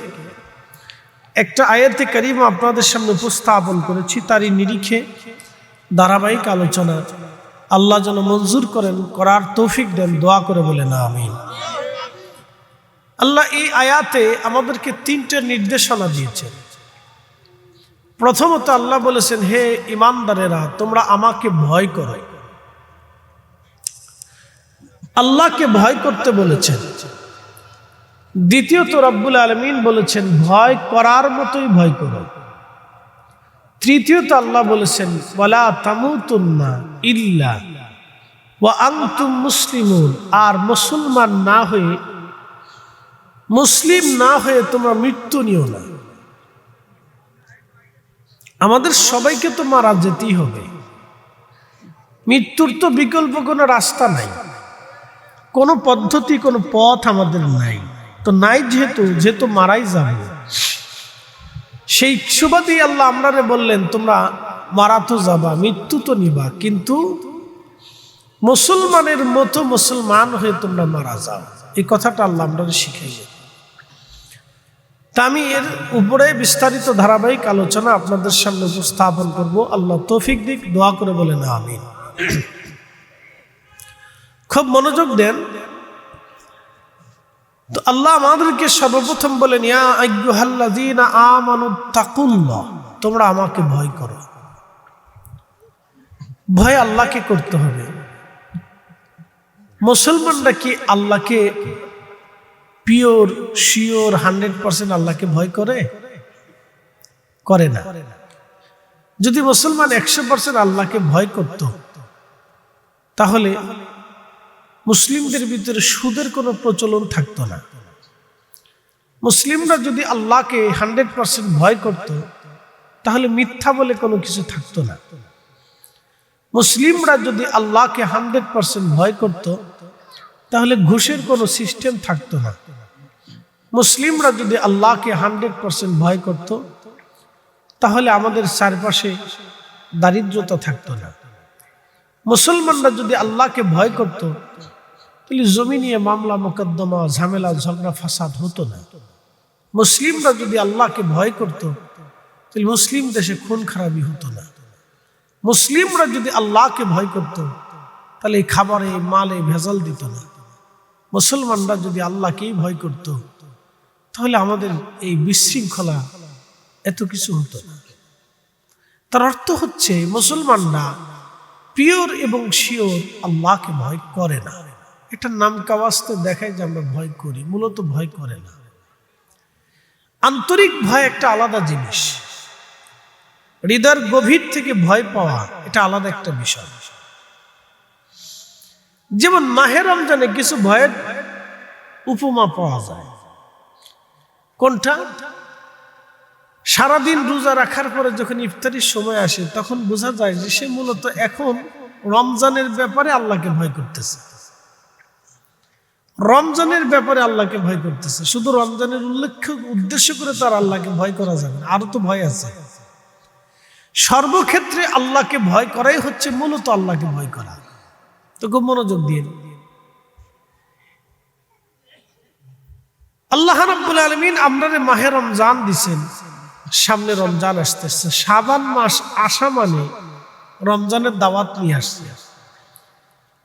একটা আয়াতে কারীমা আপনাদের সামনে উপস্থাপন করেছি। তারই নিরিখে ধারাবাহিক আলোচনা আল্লাহ যেন মঞ্জুর করেন, করার তৌফিক দেন, দোয়া করে বলেন আমিন। আল্লাহ এই আয়াতে আমাদেরকে তিনটে নির্দেশনা দিয়েছেন। প্রথমত আল্লাহ বলেছেন, হে ঈমানদারেরা, তোমরা আমাকে ভয় করো। আল্লাহকে ভয় করতে বলেছেন। দ্বিতীয়ত রব্বুল আলামিন বলেছেন, ভয় করার মতোই ভয় করো। তৃতীয়ত আল্লাহ বলেছেন, ওয়ালা তামুতুন্না ইল্লা ওয়া আনতুম মুসলিমুন, আর মুসলমান না হয়ে, মুসলিম না হয়ে তোমরা মৃত্যু নিও না। আমাদের সবাইকে তো মারা যেতেই হবে, মৃত্যুর তো বিকল্প কোনো রাস্তা নাই, কোনো পদ্ধতি, কোনো পথ আমাদের নাই। তো নাই যেহেতু মারাই যাবে, সেই সুবাদেই আল্লাহ আমরারে বললেন, তোমরা মারা তো যাবা, মৃত্যু তো নিবা, কিন্তু মুসলমানের মতো মুসলমান হয়ে তোমরা মারা যাও। এই কথাটা আল্লাহ আমরারে শিখাইলেন। তা আমি এর উপরে বিস্তারিত ধারাবাহিক আলোচনা আপনাদের সামনে উপস্থাপন করব। আল্লাহ তৌফিক দিক, দোয়া করে বলেন আমিন। খুব মনোযোগ দেন। তো আল্লাহ আমাদেরকে সর্বপ্রথম বলেন, ইয়া আইয়ুহাল্লাযীনা আমানুত্তাকুল্লাহ, তোমরা আমাকে ভয় করো। ভয় আল্লাহকে করতে হবে। মুসলমানরা কি আল্লাহকে পিওর শিওর 100% আল্লাহকে ভয় করে? করে না। যদি মুসলমান 100% আল্লাহকে ভয় করত, তাহলে মুসলিমদের ভিতরে সুদের কোনো প্রচলন থাকতো না। মুসলিমরা যদি আল্লাহকে 100% ভয় করত, তাহলে মিথ্যা বলে কোনো কিছু থাকতো না। মুসলিমরা যদি আল্লাহকে 100% ভয় করত, তাহলে ঘুষের কোনো সিস্টেম থাকতো না। মুসলিমরা যদি আল্লাহকে 100% ভয় করত, তাহলে আমাদের চারপাশে দারিদ্রতা থাকতো না। মুসলমানরা যদি আল্লাহকে ভয় করত, তাহলে জমি নিয়ে মামলা মোকদ্দমা, ঝামেলা, ঝগড়া, ফাসাদ হতো না। মুসলিমরা যদি আল্লাহকে ভয় করত, তাহলে মুসলিম দেশে খুন খারাপি হতো না। মুসলিমরা যদি আল্লাহকে ভয় করত, তাহলে এই খাবারে, মালে ভেজাল দিত না। মুসলমানরা যদি আল্লাহকেই ভয় করত, তাহলে আমাদের এই বিশৃঙ্খলা এত কিছু হতো না। তার অর্থ হচ্ছে মুসলমানরা পিওর এবং শিওর আল্লাহকে ভয় করে না। এটা নাম কাওয়াস্তে দেখায় যে আমরা ভয় করি, মূলত ভয় করে না। আন্তরিক ভয় একটা আলাদা জিনিস। হৃদয়ের গভীর থেকে ভয় পাওয়া এটা আলাদা একটা বিষয়। যেমন মাহে রমজানে কিছু ভয়ের উপমা পাওয়া যায়। কোনটা? সারাদিন রোজা রাখার পরে যখন ইফতারির সময় আসে তখন বোঝা যায় যে সে মূলত এখন রমজানের ব্যাপারে আল্লাহকে ভয় করতেছে। রমজানের ব্যাপারে আল্লাহকে ভয় করতেছে। শুধু রমজানের উদ্দেশ্য করে তার আল্লাহকে ভয় করা যাবে না, আরো তো ভয় আছে। সর্বক্ষেত্রে আল্লাহকে ভয় করাই হচ্ছে মূলত আল্লাহকে ভয় করা। তো খুব মনোযোগ দিয়ে আল্লাহ রাব্বুল আলামিন আমরারে মাহে রমজান দিছেন, সামনে রমজান আসতেছে। শাবান মাস আসা মানে রমজানের দাওয়াত নিয়ে আসছে।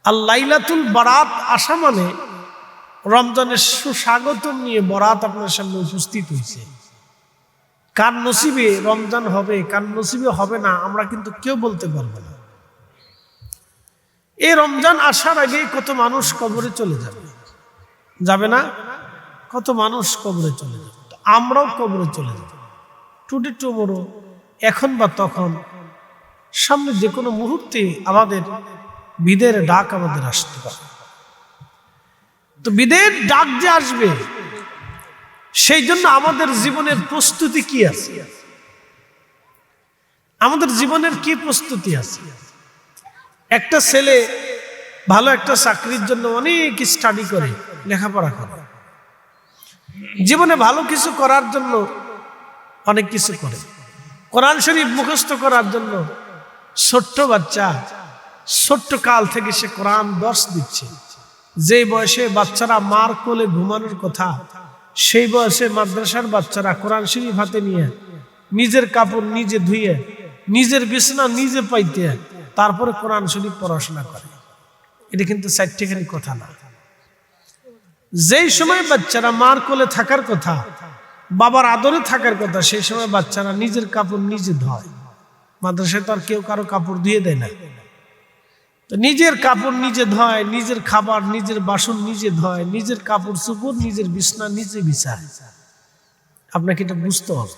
আর লাইলাতুল বারাত আসা মানে রমজানের সুস্বাগতম নিয়ে বরাত আপনার সামনে উপস্থিত হয়েছে। কার নসিবে রমজান হবে, কার নসিবে হবে না, আমরা কিন্তু কেউ বলতে পারবো না। এই রমজান আসার আগে কত মানুষ কবরে চলে যাবে, যাবে না? কত মানুষ কবরে চলে যাবে, আমরাও কবরে চলে যাব। টুডে টুমোরো, এখন বা তখন, সামনে যে কোনো মুহূর্তে আমাদের বিদের ডাক আমাদের আসতে পারে। তো বিদের ডাক যে আসবে, সেই জন্য আমাদের জীবনের প্রস্তুতি কি আছে? আমাদের জীবনের কি প্রস্তুতি আছে? একটা ছেলে ভালো একটা চাকরির জন্য অনেক স্টাডি করে, লেখাপড়া করে, জীবনে ভালো কিছু করার জন্য অনেক কিছু করে। কোরআন শরীফ মুখস্থ করার জন্য ছোট্ট বাচ্চা ছোট্ট কাল থেকে সে কোরআন দর্শ দিচ্ছে। যে বয়সে বাচ্চারা মার কোলে ঘুমানোর কথা, সেই বয়সে মাদ্রাসার বাচ্চারা কোরআন শরীফ হাতে নিয়ে নিজের কাপড় নিজে ধুয়ে নিজের বিছানা নিজে পাইতে তারপরে কোরআন শরীফ পড়াশোনা করে। এটা কিন্তু সাইট্রিখানি কথা না। যেই সময় বাচ্চারা মার কোলে থাকার কথা, বাবার আদরে থাকার কথা, সেই সময় বাচ্চারা নিজের কাপড় নিজে ধয়। মাদ্রাসায় তো আর কেউ কারো কাপড় ধুয়ে দেয় না। তো নিজের কাপড় নিজে ধয়, নিজের খাবার নিজের বাসন নিজে ধয়, নিজের কাপড় চোপড় নিজের বিছনা নিজে বিছায়। আপনাকে এটা বুঝতে হবে।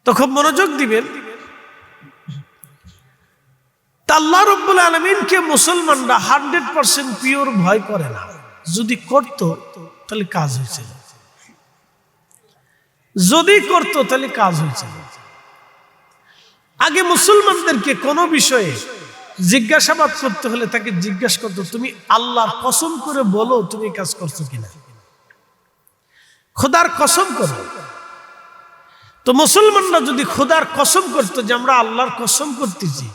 তো খুব মনোযোগ দিবেন। আল্লাহ রাব্বুল আলামিনকে মুসলমানরা 100% পিওর ভয় করে না। যদি করত তাহলে কাজ হয়েছিল, যদি করত তাহলে কাজ হয়েছিল। আগে মুসলমানদেরকে কোনো বিষয়ে জিজ্ঞাসাবাদ করতে হলে তাকে জিজ্ঞাসা করতো, তুমি আল্লাহর কসম করে বলো তুমি কাজ করছো কিনা, খোদার কসম করো। তো মুসলমানরা যদি খোদার কসম করতো যে আমরা আল্লাহর কসম করতেছি,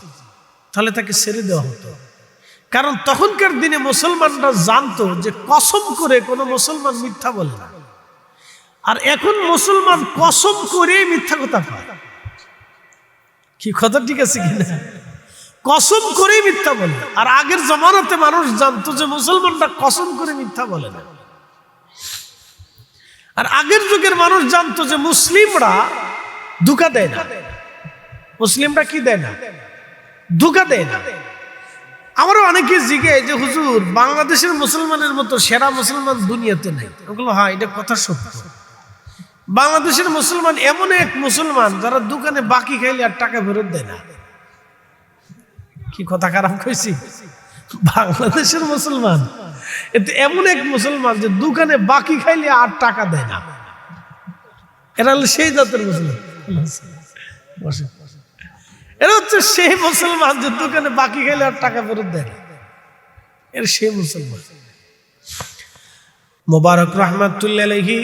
তাহলে তাকে ছেড়ে দেওয়া হতো। কারণ তখনকার দিনে মুসলমানরা জানতো যে কসম করে কোনো মুসলমান মিথ্যা বলে না। আর এখন মুসলমান কসম করে মিথ্যা কথা কয়। কি কথা ঠিক আছে কিনা? কসম করে মিথ্যা বলে। আর আগের জমানাতে মানুষ জানতো যে মুসলমানরা কসম করে মিথ্যা বলে না। আর আগের যুগের মানুষ জানতো যে মুসলিমরা ধোঁকা দেয় না। মুসলিমরা কি দেয় না? ধোঁকা দেয় না। আমারও অনেকে জিজ্ঞাসা যে হুজুর, বাংলাদেশের মুসলমানের মতো সেরা মুসলমান দুনিয়াতে নেই। ওগুলো হ্যাঁ, এটা কথা সত্য। বাংলাদেশের মুসলমান এমন এক মুসলমান যারা দোকানে বাকি খাইলে আর টাকা ফেরত দেয় না। কি কথা খারাপ কইছি? বাংলাদেশের মুসলমান এতে এমন এক মুসলমান যে দোকানে বাকি খাইলে আর টাকা দেয় না। এরা হলো সেই জাতের মুসলমান। এরা হচ্ছে সেই মুসলমান যে দোকানে বাকি খাইলে আর টাকা ফেরত দেয় না। এর সেই মুসলমান। মোবারক রহমাতুল্লাহ আলাইহি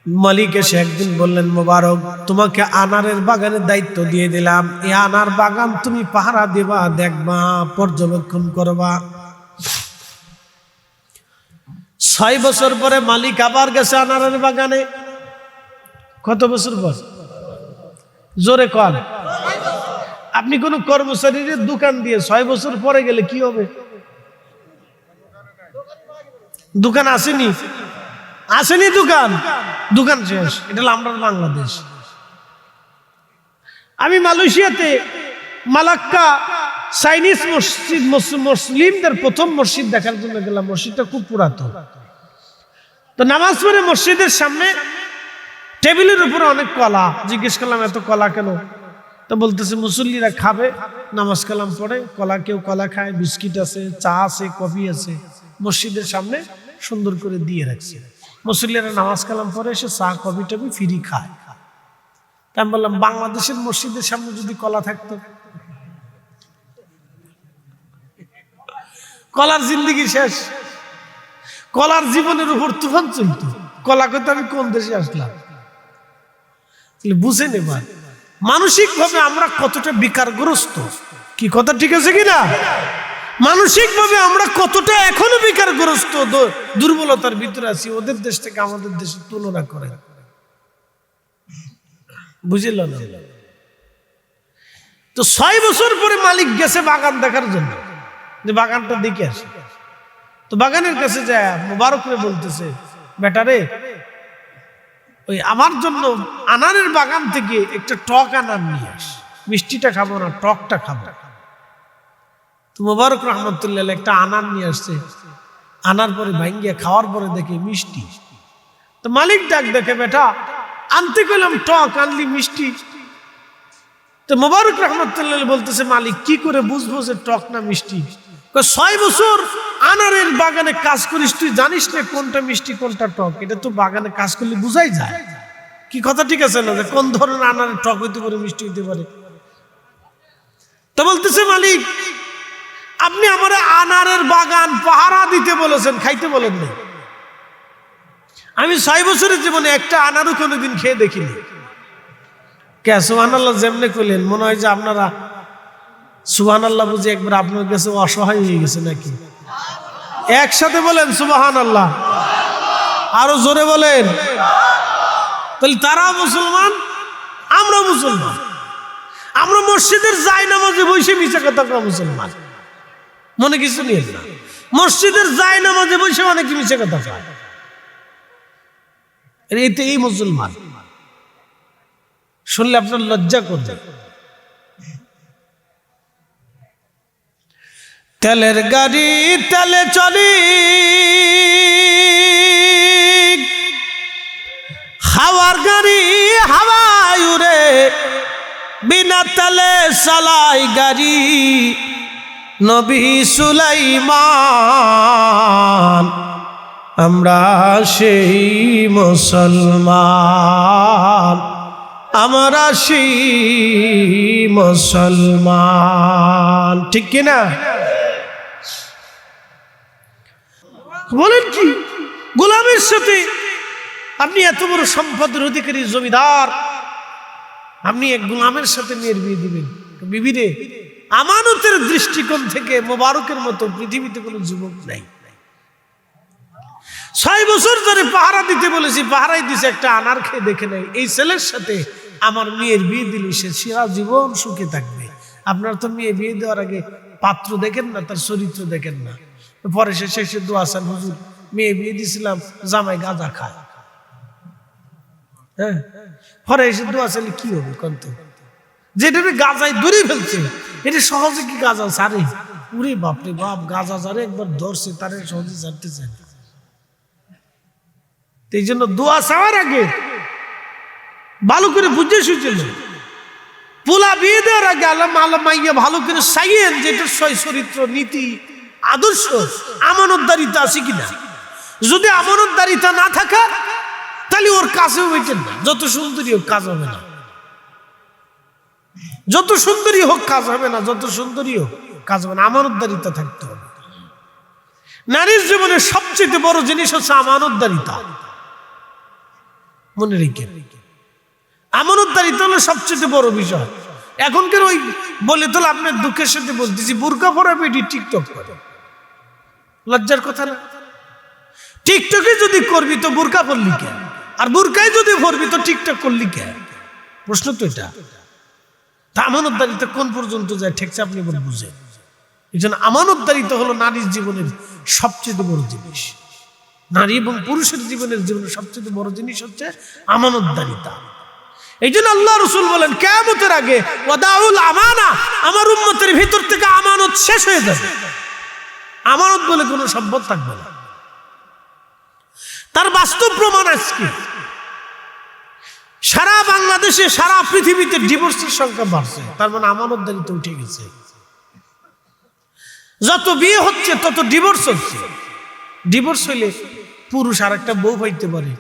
মালিক এসে একদিন বললেন, মোবারক, তোমাকে আনারের বাগানের দায়িত্ব দিয়ে দিলাম। এই আনার বাগান তুমি পাহারা দেবা, দেখবা, পর্যবেক্ষণ করবা। 6 বছর পরে মালিক আবার গেছে আনারের বাগানে। কত বছর পর? জোরে কর। আপনি কোন কর্মচারীর দোকান দিয়ে 6 বছর পরে গেলে কি হবে? দোকান আসেনি, আসেনি দোকান, দোকান শেষ। এটা হলো আমরা বাংলাদেশ। আমি মালয়েশিয়াতে মালাক্কা চাইনিজ মসজিদ, মুসলিমদের প্রথম মসজিদ দেখার জন্য গেলাম। মসজিদটা খুব পুরাতন। তো নামাজ পড়ে মসজিদের সামনে টেবিলের উপরে অনেক কলা। জিজ্ঞেস করলাম এত কলা কেন? তো বলতেছে মুসল্লিরা খাবে, নামাজ কালাম পড়ে, কলা, কেউ কলা খায়, বিস্কিট আছে, চা আছে, কফি আছে, মসজিদের সামনে সুন্দর করে দিয়ে রাখছে। মুসল্লিরা নামাজ কালাম পরে এসে চা কফি টবি ফ্রি খায়। আমি বললাম বাংলাদেশের মসজিদের সামনে যদি কলা থাকতো, কলার জিন্দিগি শেষ, কলার জীবনের উপর তুফান চলত। কলা করতে আমি কোন দেশে আসলাম? বুঝে নেবার মানসিক ভাবে আমরা কতটা বিকারগ্রস্ত। কি কথা ঠিক আছে কিনা? মানসিক ভাবে আমরা কতটা এখনো বিকারগ্রস্ত, দুর্বলতার ভিতরে আছি। ওদের দেশ থেকে আমাদের দেশের তুলনা করে বুঝল না? তো 6 বছর পরে মালিক গেছে বাগান দেখার জন্য, যে বাগানটা দেখে আসে। তো বাগানের কাছে যায় মোবারক রে বলতেছে, বেটারে ওই আমার জন্য আনারের বাগান থেকে একটা টক আনার নিয়ে আস, মিষ্টিটা খাবো না, টকটা খাবো। তো মোবারক রহমতুল্লাহ একটা আনার নিয়ে আসছে। আনার পরে ভাঙ্গিয়া খাওয়ার পরে দেখে মিষ্টি। তো মালিক ডাক দেখে, বেটা আনতে গেলাম টক, আনলি মিষ্টি। তো মোবারক রহমতুল্লাহ বলতেছে, মালিক কি করে বুঝবো যে টক না মিষ্টি? 6 বছর আনারের বাগানে কাজ করিস, তুই জানিস না কোনটা মিষ্টি কোনটা টক? এটা তো বাগানে কাজ করলে বুঝাই যায়। কি কথা ঠিক আছে না? যে কোন ধরনের আনারের টক হইতে পারে, মিষ্টি হইতে পারে। তো বলতেছে, মালিক আপনি আমার আনারের বাগান পাহারা দিতে বলেছেন, খাইতে বলেন না। আমি 6 বছরের জীবনে একটা আনারও কোনোদিন খেয়ে দেখিনি। কে সুবহানাল্লাহ যেমনে কইলেন, মনে হয় যে আপনারা সুবহানাল্লাহ বুঝে একবার আপনার কাছে অসহায় হয়ে গেছে নাকি? একসাথে বলেন সুবহানাল্লাহ, আরো জোরে বলেন। তাহলে তারা মুসলমান, আমরা মুসলমান। আমরা মসজিদের যাই নামাজে বসে মিছা কথা কওয়া মুসলমান, মনে কিছু নিয়ে না। মসজিদের যাই নামাজে বসে অনেকে মিছা কথা কয়, এই মুসলমান। শুনলে আপনার লজ্জা করবে। তেলের গাড়ি তেলে চলি, হাওয়ার গাড়ি হাওয়ায় উড়ে, বিনা তেলে চালাই গাড়ি নবী সুলাইমান। আমরা সেই মুসলমান, আমরা সেই মুসলমান, ঠিক কিনা বলেন? কি গোলামের সাথে আপনি এত বড় সম্পদের অধিকারী জমিদার, আপনি এক গোলামের সাথে মেয়ের বিয়ে দিবেন? বিবিরে, আমানতের দৃষ্টিকোণ থেকে মোবারকের মতো পৃথিবীতে কোনো যুবক নাই। 6 বছর ধরে পাহারা দিতে বলেছি, পাহারাই দিছে, একটা আনার খেয়ে দেখে নেই। এই ছেলের সাথে আমার মেয়ের বিয়ে দিলে সে সারা জীবন সুখে থাকবে। আপনার তো মেয়ে বিয়ে দেওয়ার আগে পাত্র দেখেন না, তার চরিত্র দেখেন না। পরে সে শেষে দোয়া চান, হুজুর মেয়ে বিয়ে দিয়েছিলাম, জামাই গাঁজা খায়। হ্যাঁ, পরে এসে দোয়া চাইলে কি হবে? কন্ত যেটা গাঁজায় ধরে ফেলছে, এটা সহজে কি গাঁজা ছাড়ে? উরে বাপরে বাপ, গাঁজা যারে একবার ধরছে তারে সহজে ছাড়তে চায়। এই জন্য দোয়া চাওয়ার আগে ভালো করে বুঝে শুয়েছিল। পোলা বিয়ে দেওয়ার আগে আল্লাহ মাইয়া ভালো করে চাইয়েন যে এটা চরিত্র, নীতি, আদর্শ, আমানতদারিতা আছে কিনা। যদি আমানতদারিতা না থাকা, তাহলে ওর কাছেও বেঁচেন না। যত সুন্দরী হোক কাজ হবে না, যত সুন্দরী হোক কাজ হবে না, যত সুন্দরী হোক কাজ হবে না। আমানতদারিতা থাকতে হবে। নারীর জীবনে সবচেয়ে বড় জিনিস হচ্ছে আমানতদারিতা। মনে রেখে, আমানতদারিতা হলো সবচেয়ে বড় বিষয়। এখনকার ওই বলে তো আপনার দুঃখের সাথে বলতেছি, বুরকা পরা বেটি টিকটক করে, লজ্জার কথা না? টিকটকে যদি করবি তো বুরকা পরলি কেন? আর বুরকায় যদি পরবি তো টিকটক করলি কেন? প্রশ্ন তো এটা। তা আমানতদারিতা কোন পর্যন্ত যায় ঠেকছে আপনি বলে বুঝেন। এই জন্য আমানতদারিতা হলো নারীর জীবনের সবচেয়ে বড় জিনিস। নারী এবং পুরুষের জীবনের সবচেয়ে বড় জিনিস হচ্ছে আমানতদারিতা। এই জন্য আল্লাহ রাসূল বলেন, কিয়ামতের আগে ওয়াদাউল আমানা, আমার উম্মতের ভিতর থেকে আমানত শেষ হয়ে যাবে। আমানত বলে কোনো সম্পদ থাকবে না। তার বাস্তব প্রমাণ আজকে সারা বাংলাদেশে, সারা পৃথিবীতে ডিভোর্সের সংখ্যা বাড়ছে। তার মানে আমানতদারিতা উঠে গেছে। যত বিয়ে হচ্ছে তত ডিভোর্স হচ্ছে। ডিভোর্স হইলে পুরুষ আর একটা বউ পাইতে পারে,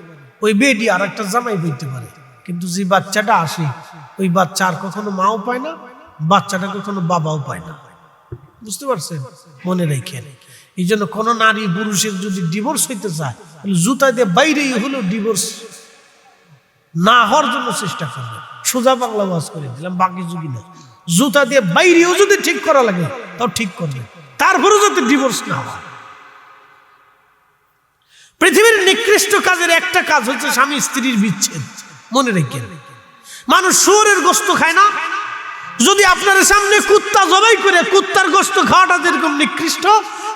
ওই বেডি আর একটা জামাই পাইতে পারে, কিন্তু যে বাচ্চাটা আসে ওই বাচ্চা আর কখনো মাও পায় না, বাচ্চাটা কখনো বাবাও পায় না। বুঝতে পারছেন? মনে রেখেন। এই জন্য কোন নারী পুরুষের যদি ডিভোর্স হইতে চায়, জুতা দিয়ে বাইরেই হলো ডিভোর্স না হওয়ার জন্য চেষ্টা করবে। সোজা বাংলা ওয়াজ করে দিলাম, বাকি যুগি না। জুতা দিয়ে বাইরেও যদি ঠিক করা লাগে তাও ঠিক করবে, তারপরে যদি ডিভোর্স না হয়। পৃথিবীর নিকৃষ্ট কাজের একটা কাজ হচ্ছে স্বামী স্ত্রীর বিচ্ছেদ। মনে রেখেন, মানুষ শুয়োরের গোশত খায় না? যদি আপনার সামনে কুত্তা জবাই করে কুত্তার গোশত খাওয়াটা যেরকম নিকৃষ্ট,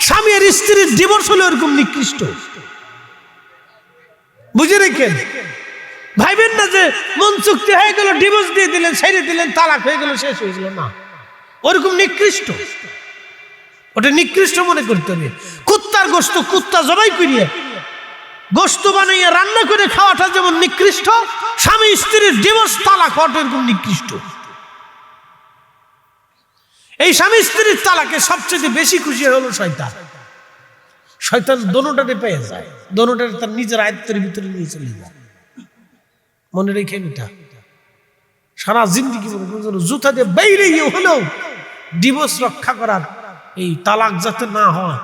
স্বামী আর স্ত্রীর ডিভোর্স হলো এরকম নিকৃষ্ট। বুঝে রেখেন, ভাইবেন না যে মন চুক্তি হয়ে গেল, ডিভোর্স দিয়ে দিলেন, ছেড়ে দিলেন, তালাক হয়ে গেল, শেষ হয়ে গেল, না। ওরকম নিকৃষ্ট, ওটা নিকৃষ্ট মনে করতে হবে। কুত্তার গোশত কুত্তা জবাই করিয়ে গোশত বানাইয়া রান্না করে খাওয়াটা যেমন নিকৃষ্ট, স্বামী স্ত্রীর ডিভোর্স তালাক হওয়াটা এরকম নিকৃষ্ট। এই স্বামী স্ত্রীর তালাকে সবচেয়ে বেশি খুশি হলো শয়তান। শয়তান দোনোটাতে পেয়ে যায়, দোনোটার তার নিজের আয়ত্তের ভিতরে নিয়ে চলে যায়। মনে রেখে এটা সারা জিন্দিগি জুতা দিয়ে বাইরে হলেও ডিভোর্স রক্ষা করার, এই তালাক যাতে না হয়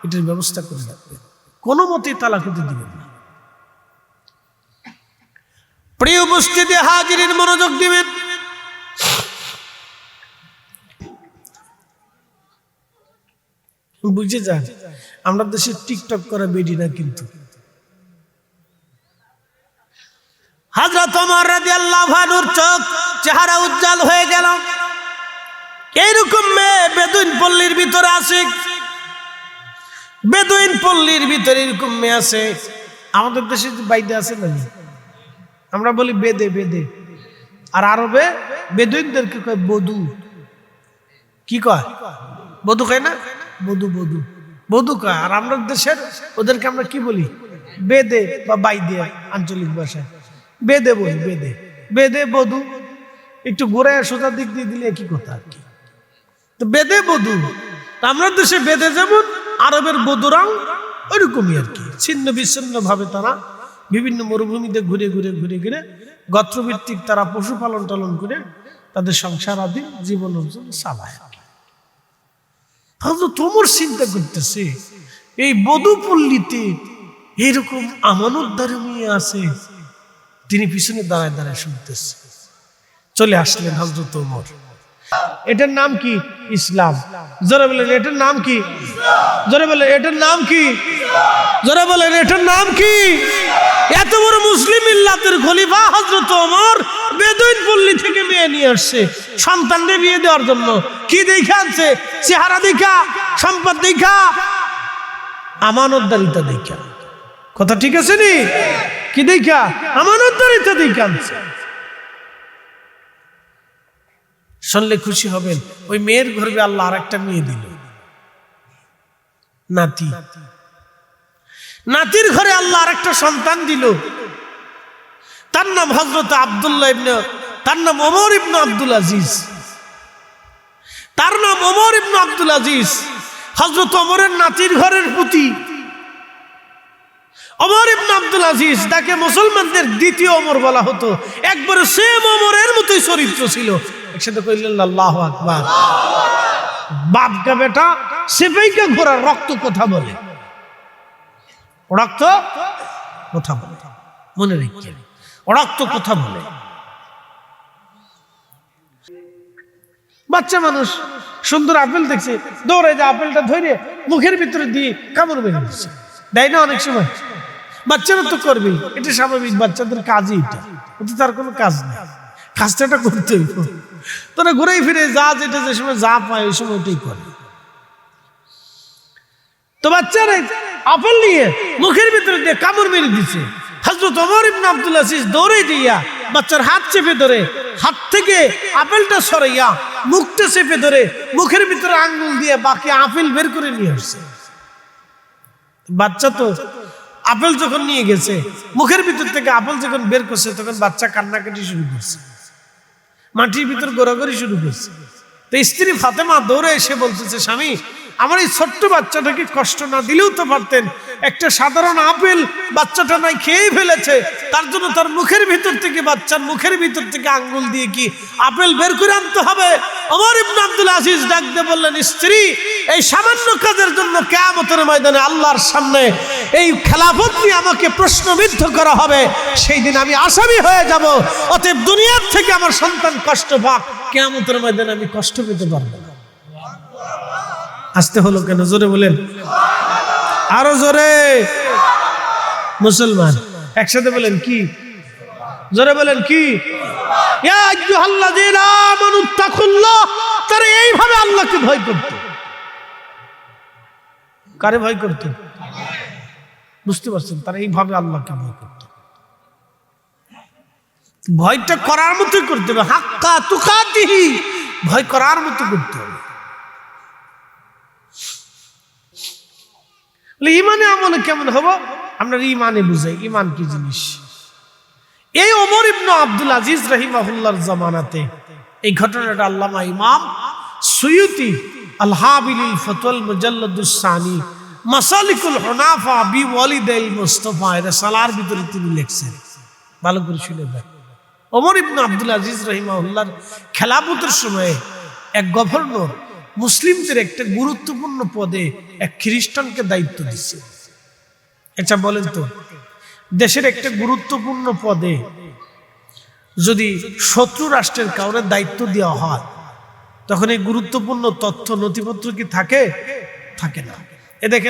এটার ব্যবস্থা করে রাখবে। কোনো মতেই তালাক হতে দিবেন না। প্রিয় উপস্থিতি হাজিরিন, মনোযোগ দিবেন। বুঝে যান, আমরা দেশে টিকটক করা বেডি না, কিন্তু হযরত ওমর রাদিয়াল্লাহু আনহুর চোখ চেহারা উজ্জ্বল হয়ে গেল। এইরকম মেয়ে বেদুইন পল্লীর ভিতরে আছে, বেদুইন পল্লীর ভিতরে এরকম মেয়ে আছে। আমাদের দেশে বাইদে আছে না, আমরা বলি বেদে, বেদে। আর আরবে বেদুইনদেরকে কয় বধু। কি কয়? বধু কয় না? বধু, বধু, বধু কয়। আর আমরা দেশের ওদেরকে আমরা কি বলি? বেদে বা বাইদে, আঞ্চলিক ভাষায় বেদে বলি। বেদে, বেদে, বধু একটু ঘুরে সোজা দিক দিয়ে দিলে কি কথা আর কি। তো বেদে বধু, আমরা দেশে বেদে যেমন, আরবের বধুরাও ওইরকমই আর কি। ছিন্ন বিচ্ছিন্ন ভাবে তারা বিভিন্ন মরুভূমিতে ঘুরে ঘুরে ঘুরে ঘুরে গোত্রভিত্তিক তারা পশুপালন টালন করে তাদের সংসারাধীন জীবন অর্জন চালায়। তোমার চিন্তা করতেছে এই বধুপল্লীতে এইরকম আমানতদার মেয়ে আছে, তিনি পিছনে দাঁড়ায় দাঁড়ায় শুনতেছে। চলে আসলেন হযরত ওমর। এটার নাম কি? ইসলাম। জোরে বলেন, এটার নাম কি? জোরে বলেন, এটার নাম কি? জোরে বলেন, এটার নাম কি? এত বড় মুসলিম মিল্লাতের খলিফা হযরত ওমর বেদুইন পল্লী থেকে মেয়ে নিয়ে আসছে সন্তানদের বিয়ে দেওয়ার জন্য। কি দেখা আনছে? চেহারা দেখা, সম্পদ দেখা, আমানতদারিতা দেখা। কথা ঠিক আছে নি? কি দেখা? আমানতদারিতা দেখা আনছে। শুনলে খুশি হবেন, ওই মেয়ের গর্ভে আল্লাহ আর একটা মেয়ে দিল, নাতি। নাতির ঘরে আল্লাহ আর একটা সন্তান দিল, তার নাম হযরত আব্দুল্লাহ ইবনে, তার নাম ওমর ইবনে আব্দুল আজিজ। তার নাম ওমর ইবনে আব্দুল আজিজ, হযরত ওমরের নাতির ঘরের পুতি ওমর ইবনে আব্দুল আজিজ। তাকে মুসলমানদের দ্বিতীয় ওমর বলা হতো। একবারে সেম ওমরের মতোই চরিত্র ছিল। একসাথে কইলেন আল্লাহু আকবার। বাপ কা বেটা সেপাইকা ঘোড়ার রক্ত কথা বলে, রক্ত কথা বলে। মনে রেখে, রক্ত কথা বলে। বাচ্চা মানুষ সুন্দর আপেল দেখছে, দৌড়ে যে আপেলটা ধরে মুখের ভিতরে দিয়ে কামড় মেরে দিচ্ছে, দেয় না অনেক সময়? বাচ্চারা তো করবেই, এটা স্বাভাবিক, বাচ্চাদের কাজই এটা। ওতে তার কোনো কাজ নেই, কাজটা করতে হইব। তোরা ঘুরে ফিরে যা যেটা যে সময় যা পায় ওই সময় ওইটাই করে। তো বাচ্চারা আপেল নিয়ে মুখের ভিতরে দিয়ে কামড় মেরে দিচ্ছে। হযরত ওমর ইবনে আব্দুল আজিজ দৌড়ে দিয়া বাচ্চার হাত চেপে ধরে, হাত থেকে আপেলটা সরাইয়া মুখটা চেপে ধরে মুখের ভিতরে আঙ্গুল দিয়ে বাকি আপেল বের করে নিয়ে আসছে। বাচ্চা তো আপেল যখন নিয়ে গেছে, মুখের ভিতর থেকে আপেল যখন বের করছে, তখন বাচ্চা কান্নাকাটি শুরু করছে, মাটির ভিতর গোড়াগড়ি শুরু করছে। তো স্ত্রী ফাতেমা দৌড়ে এসে বলতেছে, স্বামী আমার এই ছোট্ট বাচ্চাটাকে কষ্ট না দিলেও তো পারতেন। একটা সাধারণ আপেল বাচ্চাটা নাই খেয়েই ফেলেছে, তার জন্য তার মুখের ভিতর থেকে, বাচ্চার মুখের ভিতর থেকে আঙ্গুল দিয়ে কি আপেল বের করে আনতে হবে? ওমর ইবনে আব্দুল আজিজ ডাক দিয়ে বললেন, স্ত্রী, এই সামান্য কাজের জন্য কিয়ামতের ময়দানে আল্লাহর সামনে এই খেলাফত নিয়ে আমাকে প্রশ্নবিদ্ধ করা হবে, সেই দিন আমি আসামি হয়ে যাব। অতএব দুনিয়ার থেকে আমার সন্তান কষ্ট পাক, কিয়ামতের ময়দানে আমি কষ্ট পেতে পারবো না। আসতে হলো কেন? জোরে বলেন, আরো জোরে। মুসলমান একসাথে বলেন কি? জোরে বলেন কি? ইয়া আইয়ুহাল্লাযীনা আমানুত্তাকুল্লাহ। তারা এইভাবে আল্লাহকে ভয় করত। কারে ভয় করত? বুঝতে পারছেন? তারা এইভাবে আল্লাহকে ভয় করত। ভয়টা করার মতোই করতে হবে, হাক্কা তুকাতিহি, ভয় করার মতো করতে হবে। ইমানে আমলে কেমন হব? আমরা ইমানে বুঝাই ইমান কি জিনিস। এই ওমর ইবনে আব্দুল আজিজ রাহিমাহুল্লাহর জামানাতে এই ঘটনাটা আল্লামা ইমাম সুয়ুতি আল হাবিলিল ফতওয়াল মুজাল্লাদুস সানি মাসালিকুল হুনাফা বি ওয়ালিদাইল মুস্তাফা এর সালার ভিতরে তিনি লিখছেন। ভালো করে শুনে দেখ। ওমর ইবনে আব্দুল আজিজ রাহিমাহুল্লাহর খেলাফতের সময়ে এক গভর্নর মুসলিমদের একটা গুরুত্বপূর্ণ পদে এক খ্রিস্টানকে দায়িত্ব দিচ্ছে। আচ্ছা বলেন তো, দেশের একটা গুরুত্বপূর্ণ পদে যদি শত্রু রাষ্ট্রের কাউরে দায়িত্ব দেওয়া হয়, তখন এই গুরুত্বপূর্ণ তথ্য নথিপত্র কি থাকে? থাকে না। এ দেখেন